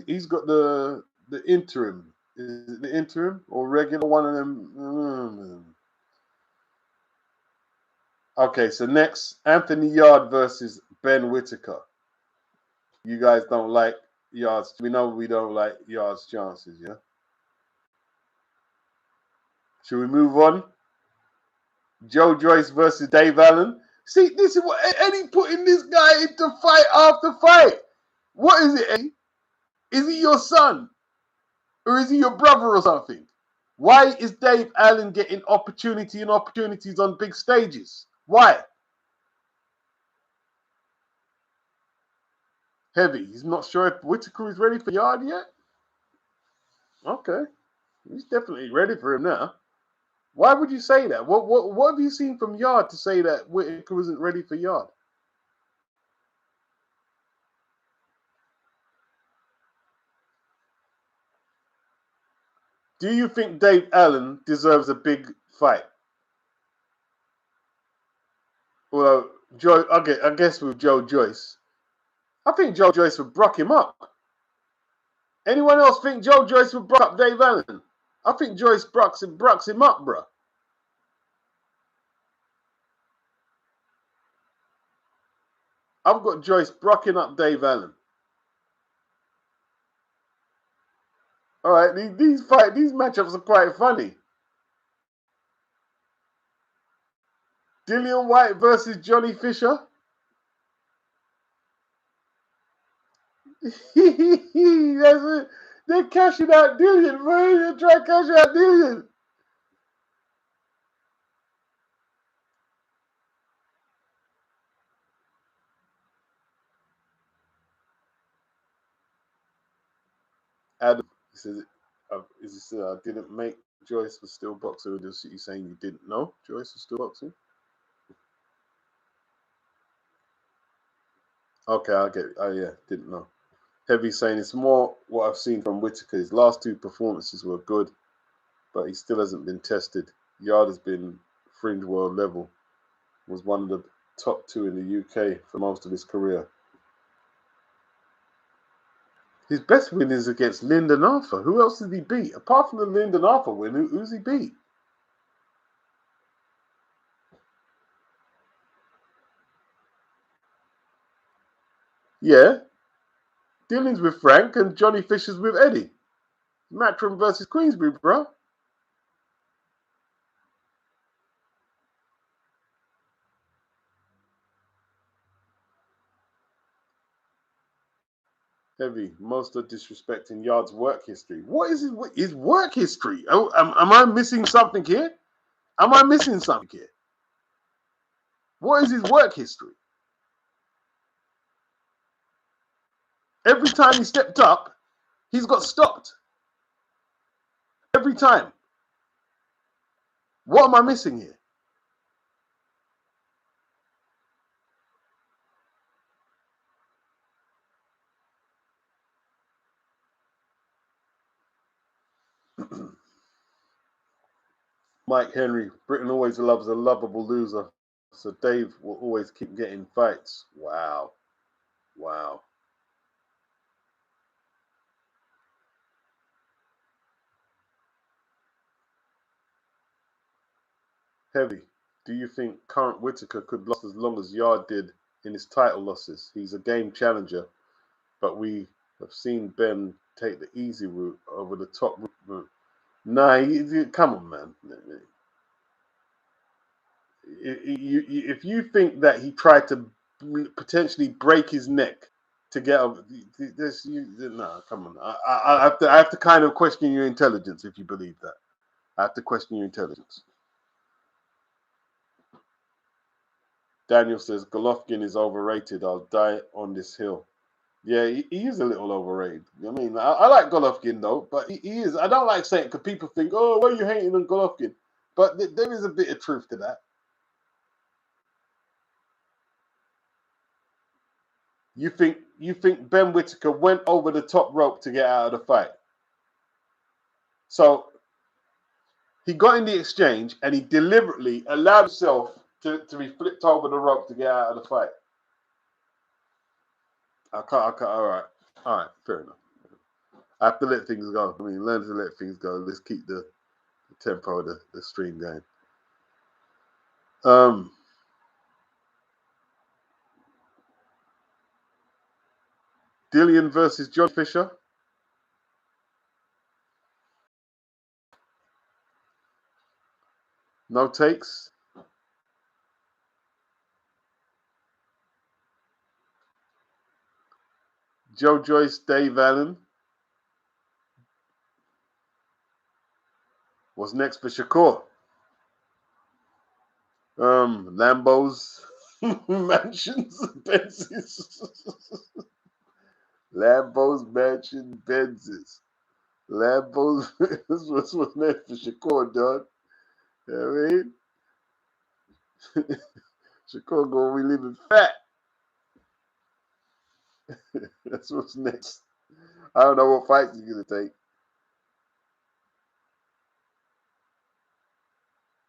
He's got the interim. Is it the interim or regular one of them? Okay, so next Anthony Yard versus Ben Whittaker. You guys don't like Yard's. We know we don't like Yard's chances, yeah? Should we move on? Joe Joyce versus Dave Allen. See, this is what Eddie putting this guy into fight after fight. What is it, Eddie? Is he your son? Or is he your brother or something? Why is Dave Allen getting opportunities on big stages? Why? Heavy. He's not sure if Whitaker is ready for Yard yet? Okay. He's definitely ready for him now. Why would you say that? What have you seen from Yard to say that Whitaker isn't ready for Yard? Do you think Dave Allen deserves a big fight? Well, I guess with Joe Joyce. I think Joe Joyce would brock him up. Anyone else think Joe Joyce would brock up Dave Allen? I think Joyce brocks him up, bro. I've got Joyce brocking up Dave Allen. All right, these matchups are quite funny. Dillian White versus Johnny Fisher. They're cashing out Dillian, bro. They're trying to cash out Dillian. Adam, he says, I didn't make Joyce was still boxing. Or just you saying you didn't know Joyce was still boxing? Okay, I get it. Oh, yeah, didn't know. Heavy saying it's more what I've seen from Whitaker. His last two performances were good, but he still hasn't been tested. Yard has been fringe world level. Was one of the top two in the UK for most of his career. His best win is against Lyndon Arthur. Who else did he beat? Apart from the Lyndon Arthur win, who's he beat? Yeah. Dylan's with Frank and Johnny Fisher's with Eddie. Matchroom versus Queensbury, bro. Heavy. Most are disrespecting Yard's work history. What is his work history? Oh, am I missing something here? Am I missing something here? What is his work history? Every time he stepped up, he's got stopped. Every time. What am I missing here? Mike Henry, Britain always loves a lovable loser. So Dave will always keep getting fights. Wow. Wow. Heavy. Do you think current Whitaker could last as long as Yard did in his title losses? He's a game challenger, but we have seen Ben take the easy route over the top route. Nah, come on, man. If you think that he tried to potentially break his neck to get over this, no, come on. I have to kind of question your intelligence if you believe that. I have to question your intelligence. Daniel says Golovkin is overrated. I'll die on this hill. Yeah, he is a little overrated. I mean, I like Golovkin though, but he is. I don't like saying it because people think, oh, why are you hating on Golovkin? But there is a bit of truth to that. You think Ben Whitaker went over the top rope to get out of the fight? So he got in the exchange and he deliberately allowed himself to be flipped over the rope to get out of the fight. I can't. All right, fair enough. I have to let things go. I mean, learn to let things go. Let's keep the tempo of the stream going. Dillian versus John Fisher. No takes. Joe Joyce, Dave Allen. What's next for Shakur? Lambos, mansions, Benzes. Lambos, mansion, Benzes. Lambos. That's what's next for Shakur, dog. You know what I mean? Shakur gonna be living fat. That's what's next. I don't know what fights he's gonna take.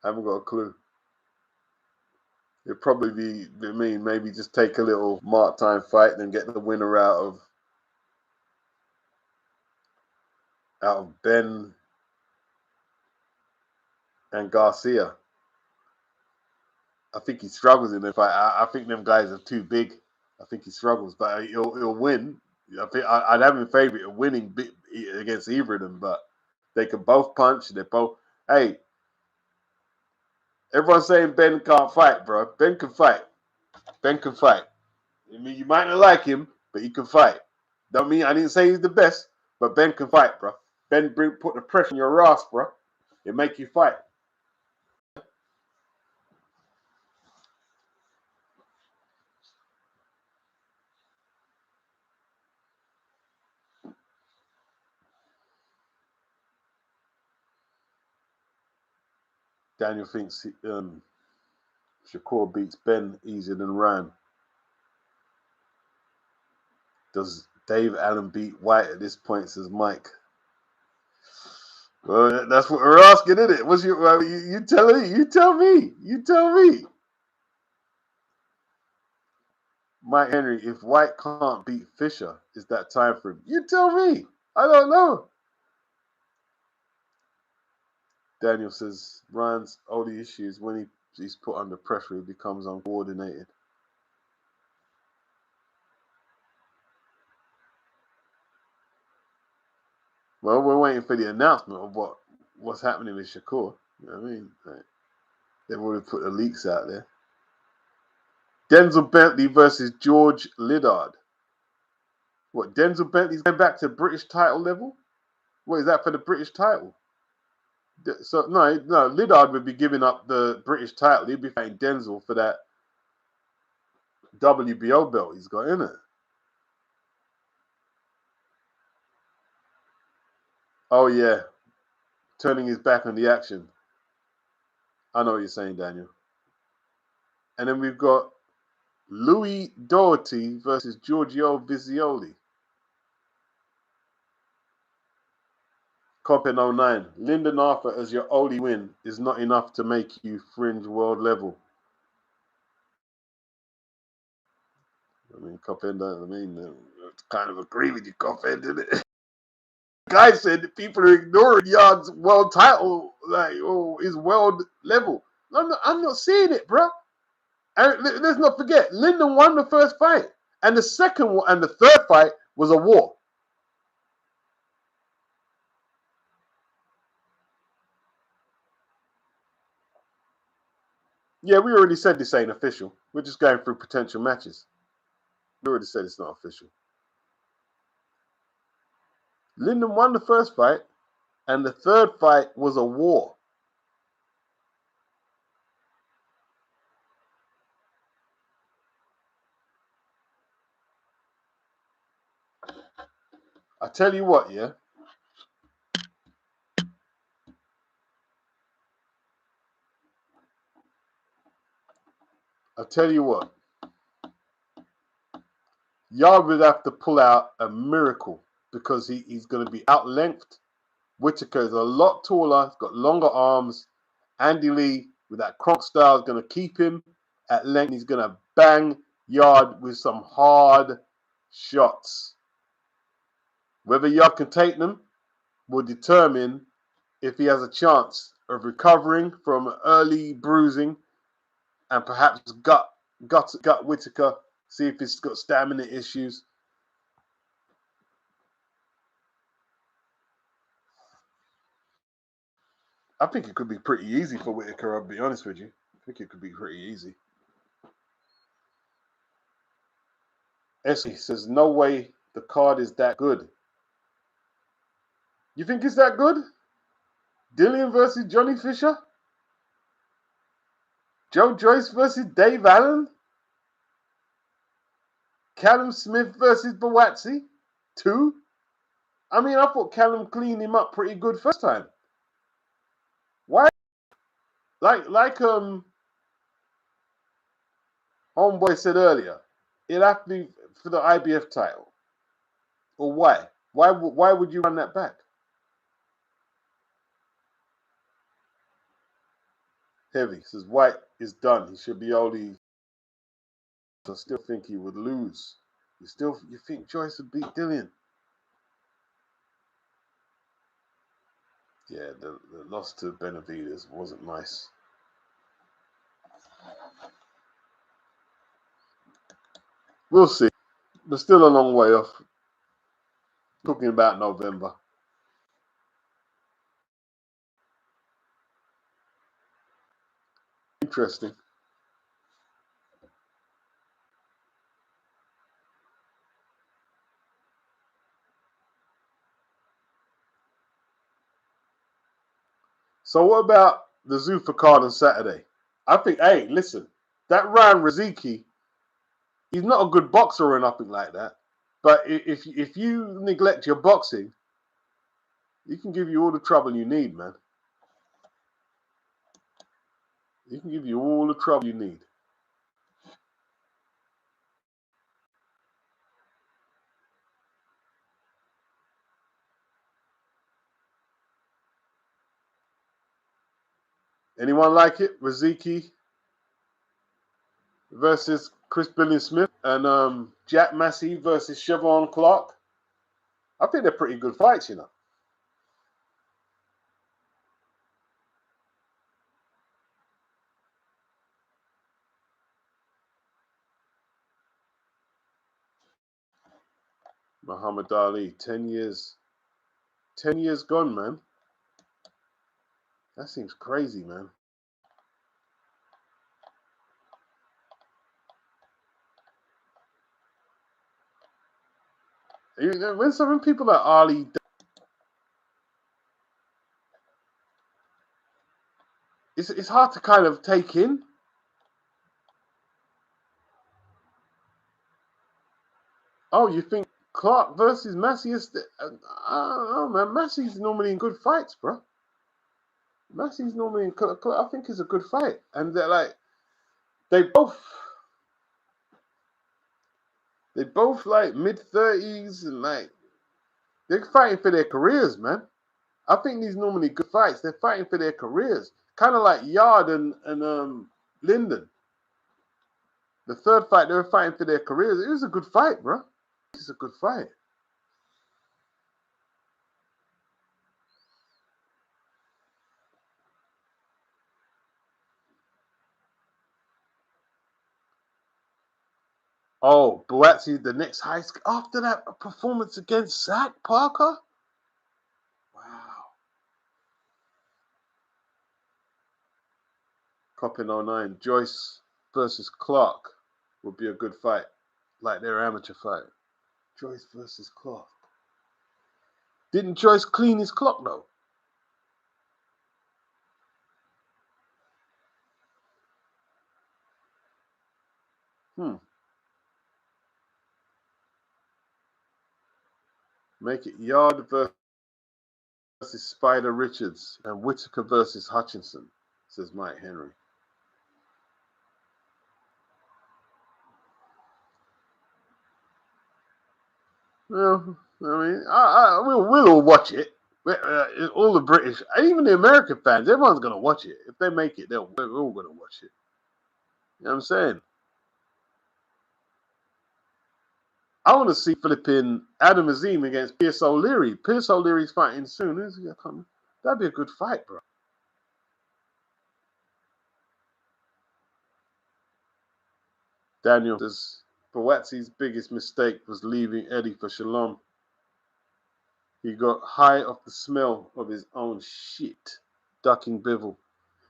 I haven't got a clue. It'd probably be, maybe just take a little mark time fight and get the winner out of Ben and Garcia. I think he struggles in the fight. I think them guys are too big. I think he struggles, but he'll win. I think I'd have him in favourite of winning against either of them, but they can both punch. They're both. Hey, everyone's saying Ben can't fight, bro. Ben can fight. Ben can fight. I mean, you might not like him, but he can fight. Don't mean I didn't say he's the best, but Ben can fight, bro. Ben put the pressure on your ass, bro. It make you fight. Daniel thinks Shakur beats Ben easier than Ryan. Does Dave Allen beat White at this point, says Mike? Well, that's what we're asking, isn't it? What's your? You tell me. You tell me. You tell me. Mike Henry, if White can't beat Fisher, is that time for him? You tell me. I don't know. Daniel says Ryan's only issue is when he's put under pressure, he becomes uncoordinated. Well, we're waiting for the announcement of what's happening with Shakur. You know what I mean? Like, they've already put the leaks out there. Denzel Bentley versus George Liddard. What, Denzel Bentley's going back to British title level? What is that for the British title? So no, Liddard would be giving up the British title. He'd be fighting Denzel for that WBO belt he's got, isn't it? Oh yeah, turning his back on the action. I know what you're saying, Daniel. And then we've got Louis Doherty versus Giorgio Visioli. Coppin 09. Lyndon Arthur as your only win is not enough to make you fringe world level. I mean, Coppin, kind of agree with you, Coppin, didn't it? Guy said that people are ignoring Yard's world title, his world level. I'm not seeing it, bro. And let's not forget, Lyndon won the first fight, and the second one and the third fight was a war. Yeah, we already said this ain't official. We're just going through potential matches. We already said it's not official. Lyndon won the first fight, and the third fight was a war. I tell you what, yeah. I tell you what. Yard would have to pull out a miracle because he's going to be out-lengthed. Whitaker is a lot taller. He's got longer arms. Andy Lee, with that Kronk style, is going to keep him at length. He's going to bang Yard with some hard shots. Whether Yard can take them will determine if he has a chance of recovering from early bruising and perhaps gut Whitaker, see if he's got stamina issues. I think it could be pretty easy for Whitaker, I'll be honest with you. I think it could be pretty easy. Essie says, no way the card is that good. You think it's that good? Dillian versus Johnny Fisher? Joe Joyce versus Dave Allen? Callum Smith versus Buatsi? 2? I mean, I thought Callum cleaned him up pretty good first time. Why? Like Homeboy said earlier, it'd have to be for the IBF title. Or why? Why would you run that back? Heavy says White is done. He should be only. I still think he would lose. You think Joyce would beat Dillian? Yeah, the loss to Benavidez wasn't nice. We'll see. We're still a long way off. Talking about November. Interesting. So what about the Zuffa card on Saturday? I think, hey, listen, that Ryan Riziki, he's not a good boxer or nothing like that. But if you neglect your boxing, he can give you all the trouble you need, man. He can give you all the trouble you need. Anyone like it? Riziki versus Chris Billy Smith and Jack Massey versus Siobhan Clark. I think they're pretty good fights, you know. Muhammad Ali, 10 years. 10 years gone, man. That seems crazy, man. When some people like Ali, it's hard to kind of take in. Oh, you think Clark versus Massey is... I don't know, man. Massey's normally in good fights, bro. Massey's normally in... I think it's a good fight. And they're like... They both like mid-30s and like... They're fighting for their careers, man. I think these normally good fights. They're fighting for their careers. Kind of like Yard and Linden. The third fight, they were fighting for their careers. It was a good fight, bro. It's a good fight. Oh, Buatsi, the next high school. After that performance against Zach Parker? Wow. Coppin 09, Joyce versus Clark would be a good fight. Like their amateur fight. Joyce versus Clark. Didn't Joyce clean his clock, though? Make it Yard versus Spider Richards and Whitaker versus Hutchinson, says Mike Henry. Well, I mean, we'll all watch it. All the British, even the American fans, everyone's going to watch it. If they make it, they're all going to watch it. You know what I'm saying? I want to see flipping Adam Azim against Pierce O'Leary. Pierce O'Leary's fighting soon. That'd be a good fight, bro. Daniel says Buatsi's biggest mistake was leaving Eddie for Shalom. He got high off the smell of his own shit. ducking Bivol.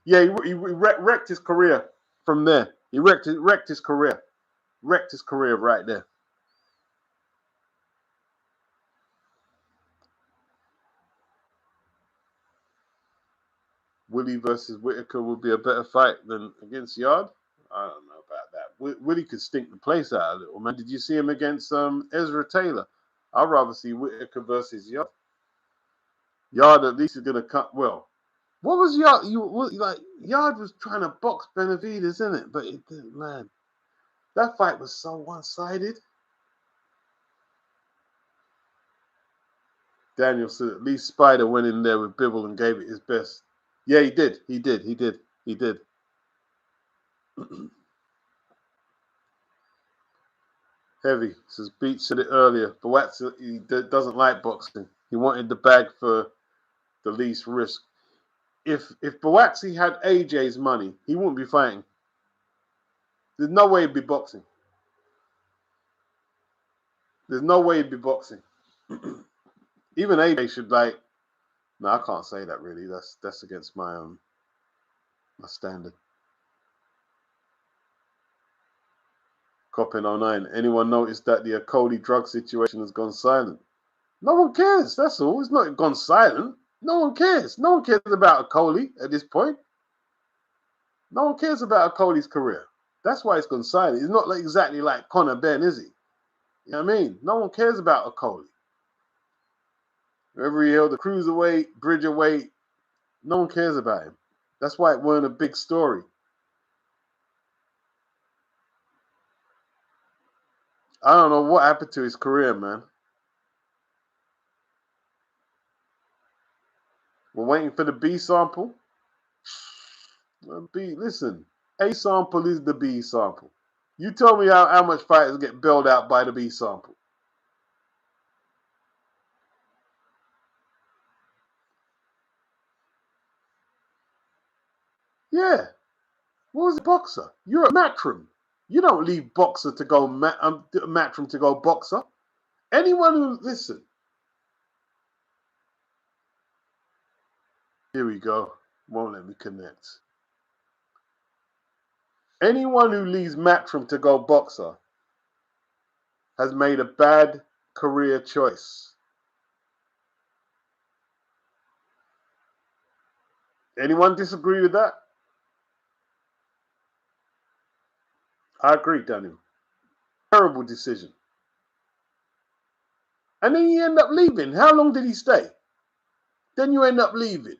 Yeah, he wrecked his career from there. He wrecked his career. Wrecked his career right there. Willie versus Whitaker would be a better fight than against Yard. I don't know about that. Willie could stink the place out a little, man. Did you see him against Ezra Taylor? I'd rather see Whitaker versus Yard. Yard at least is gonna cut. Well, what was Yard? Yard was trying to box Benavidez, isn't it? But it didn't, man. That fight was so one-sided. Daniel said at least Spider went in there with Bivol and gave it his best. Yeah, he did. He did. Heavy says Beach said it earlier. But he doesn't like boxing. He wanted the bag for the least risk. If Boaxi had AJ's money, he wouldn't be fighting. There's no way he'd be boxing. There's no way he'd be boxing. Even AJ should no, I can't say that really. That's against my my standard. Copin 09. Anyone noticed that the Akoli drug situation has gone silent? No one cares. That's all. It's not gone silent. No one cares. No one cares about Akoli at this point. No one cares about Akoli's career. That's why it's gone silent. It's not exactly like Conor Benn, is he? You know what I mean? No one cares about Akoli. Wherever he held the cruiserweight, bridgerweight, no one cares about him. That's why it weren't a big story. I don't know what happened to his career, man. We're waiting for the B sample. Listen, A sample is the B sample. You tell me how much fighters get bailed out by the B sample. Yeah. What was a boxer? You're a Matchroom. You don't leave boxer to go Matchroom to go boxer. Anyone who listen. Here we go. Won't let me connect. Anyone who leaves Matchroom to go boxer has made a bad career choice. Anyone disagree with that? I agree, Daniel. Terrible decision. And then you end up leaving. How long did he stay? Then you end up leaving.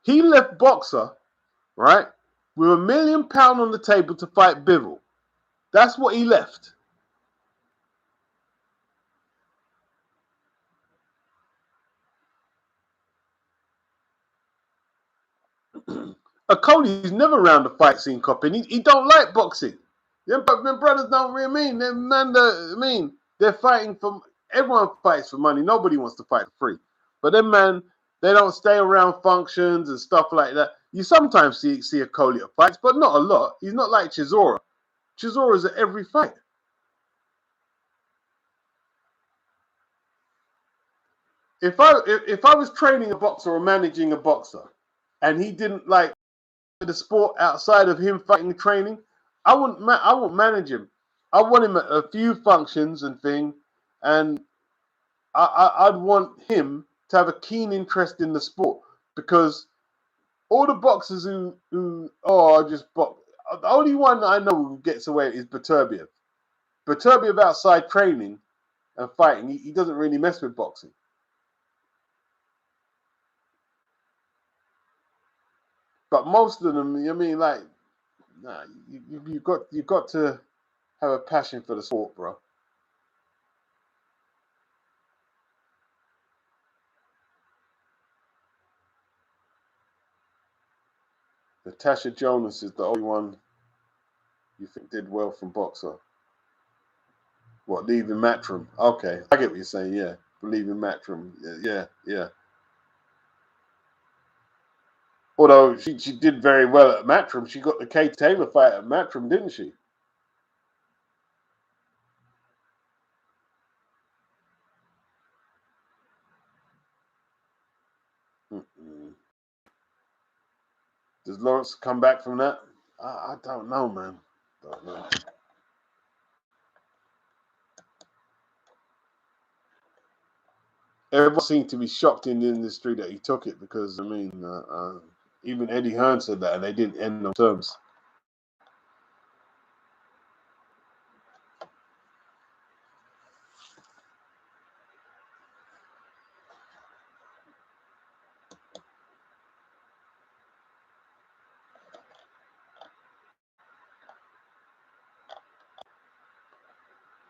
He left boxer, right, with £1 million on the table to fight Bivol. That's what he left. Akoli's never around the fight scene, Coppin. He don't like boxing. Them brothers don't really mean. They're fighting for. Everyone fights for money. Nobody wants to fight for free. But them man, they don't stay around functions and stuff like that. You sometimes see Akoli at fights, but not a lot. He's not like Chisora. Chisora's at every fight. If I was training a boxer or managing a boxer, and he didn't like the sport outside of him fighting and training, I wouldn't manage him. I want him at a few functions and thing, and I'd want him to have a keen interest in the sport, because all the boxers who just box, the only one I know who gets away is Beterbiev. Beterbiev outside training and fighting, he doesn't really mess with boxing. But most of them, you've got to have a passion for the sport, bro. Natasha Jonas is the only one you think did well from boxer. What, leaving Matchroom? Okay, I get what you're saying. Yeah, leaving Matchroom. Yeah. Although she did very well at Matchroom, she got the Kay Taylor fight at Matchroom, didn't she? Does Lawrence come back from that? I don't know, man. Don't know. Everyone seemed to be shocked in the industry that he took it because, I mean, even Eddie Hearn said that, and they didn't end on terms.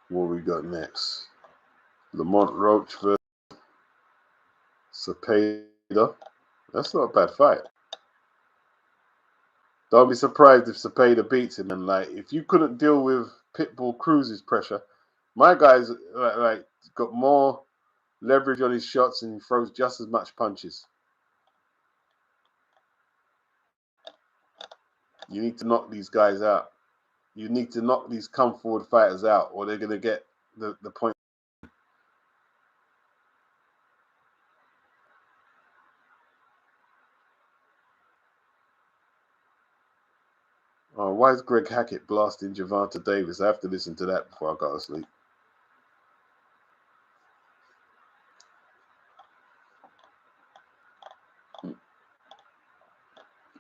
What we got next? Lamont Roach versus Cepeda. That's not a bad fight. Don't be surprised if Cepeda beats him. And like, if you couldn't deal with Pitbull Cruz's pressure, my guy's like got more leverage on his shots and he throws just as much punches. You need to knock these guys out. You need to knock these come forward fighters out, or they're gonna get the point. Oh, why is Greg Hackett blasting Gervonta Davis? I have to listen to that before I go to sleep.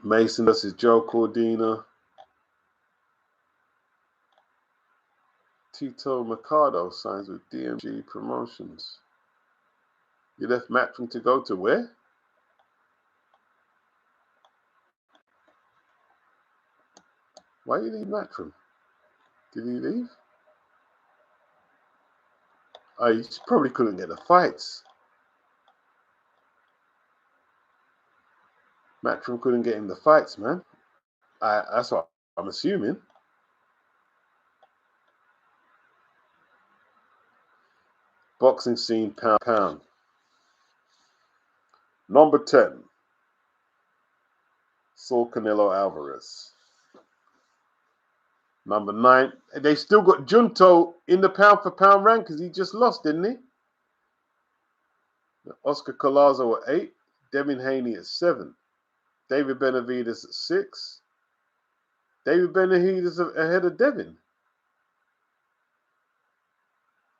Mason versus Joe Cordina. Tito Mercado signs with DMG Promotions. You left Matchroom to go to where? Why did you leave Matchroom? Did he leave? Oh, you probably couldn't get the fights. Matchroom couldn't get him the fights, man. That's what I'm assuming. Boxing scene, pound, pound. Number 10. Saul Canelo Alvarez. Number 9. They still got Junto in the pound for pound rank because he just lost, didn't he? Oscar Collazo at 8. Devin Haney at 7. David Benavidez at 6. David Benavidez ahead of Devin.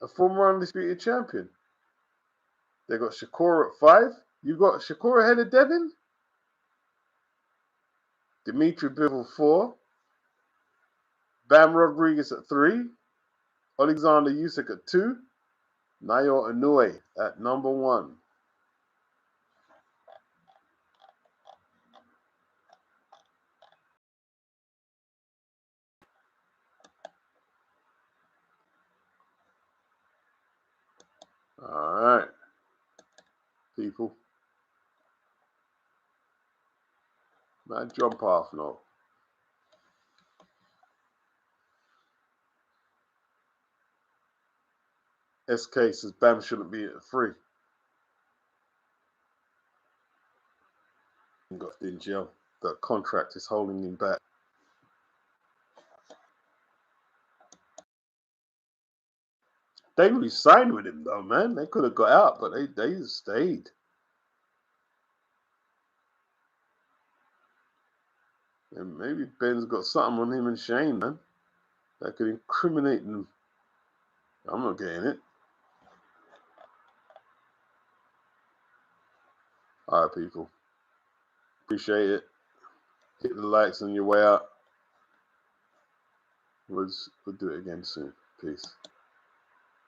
A former undisputed champion. They got Shakur at 5. You got Shakur ahead of Devin? Dimitri Bivol 4. Bam Rodriguez at 3. Alexander Usyk at 2. Nayo Inoue at number 1. All right, people. Man, jump off now. SK says Bam shouldn't be at 3. He got in jail. The contract is holding him back. They re-signed with him though, man. They could have got out, but they stayed. And maybe Ben's got something on him and Shane, man, that could incriminate them. I'm not getting it. All right, people. Appreciate it. Hit the likes on your way out. We'll do it again soon. Peace.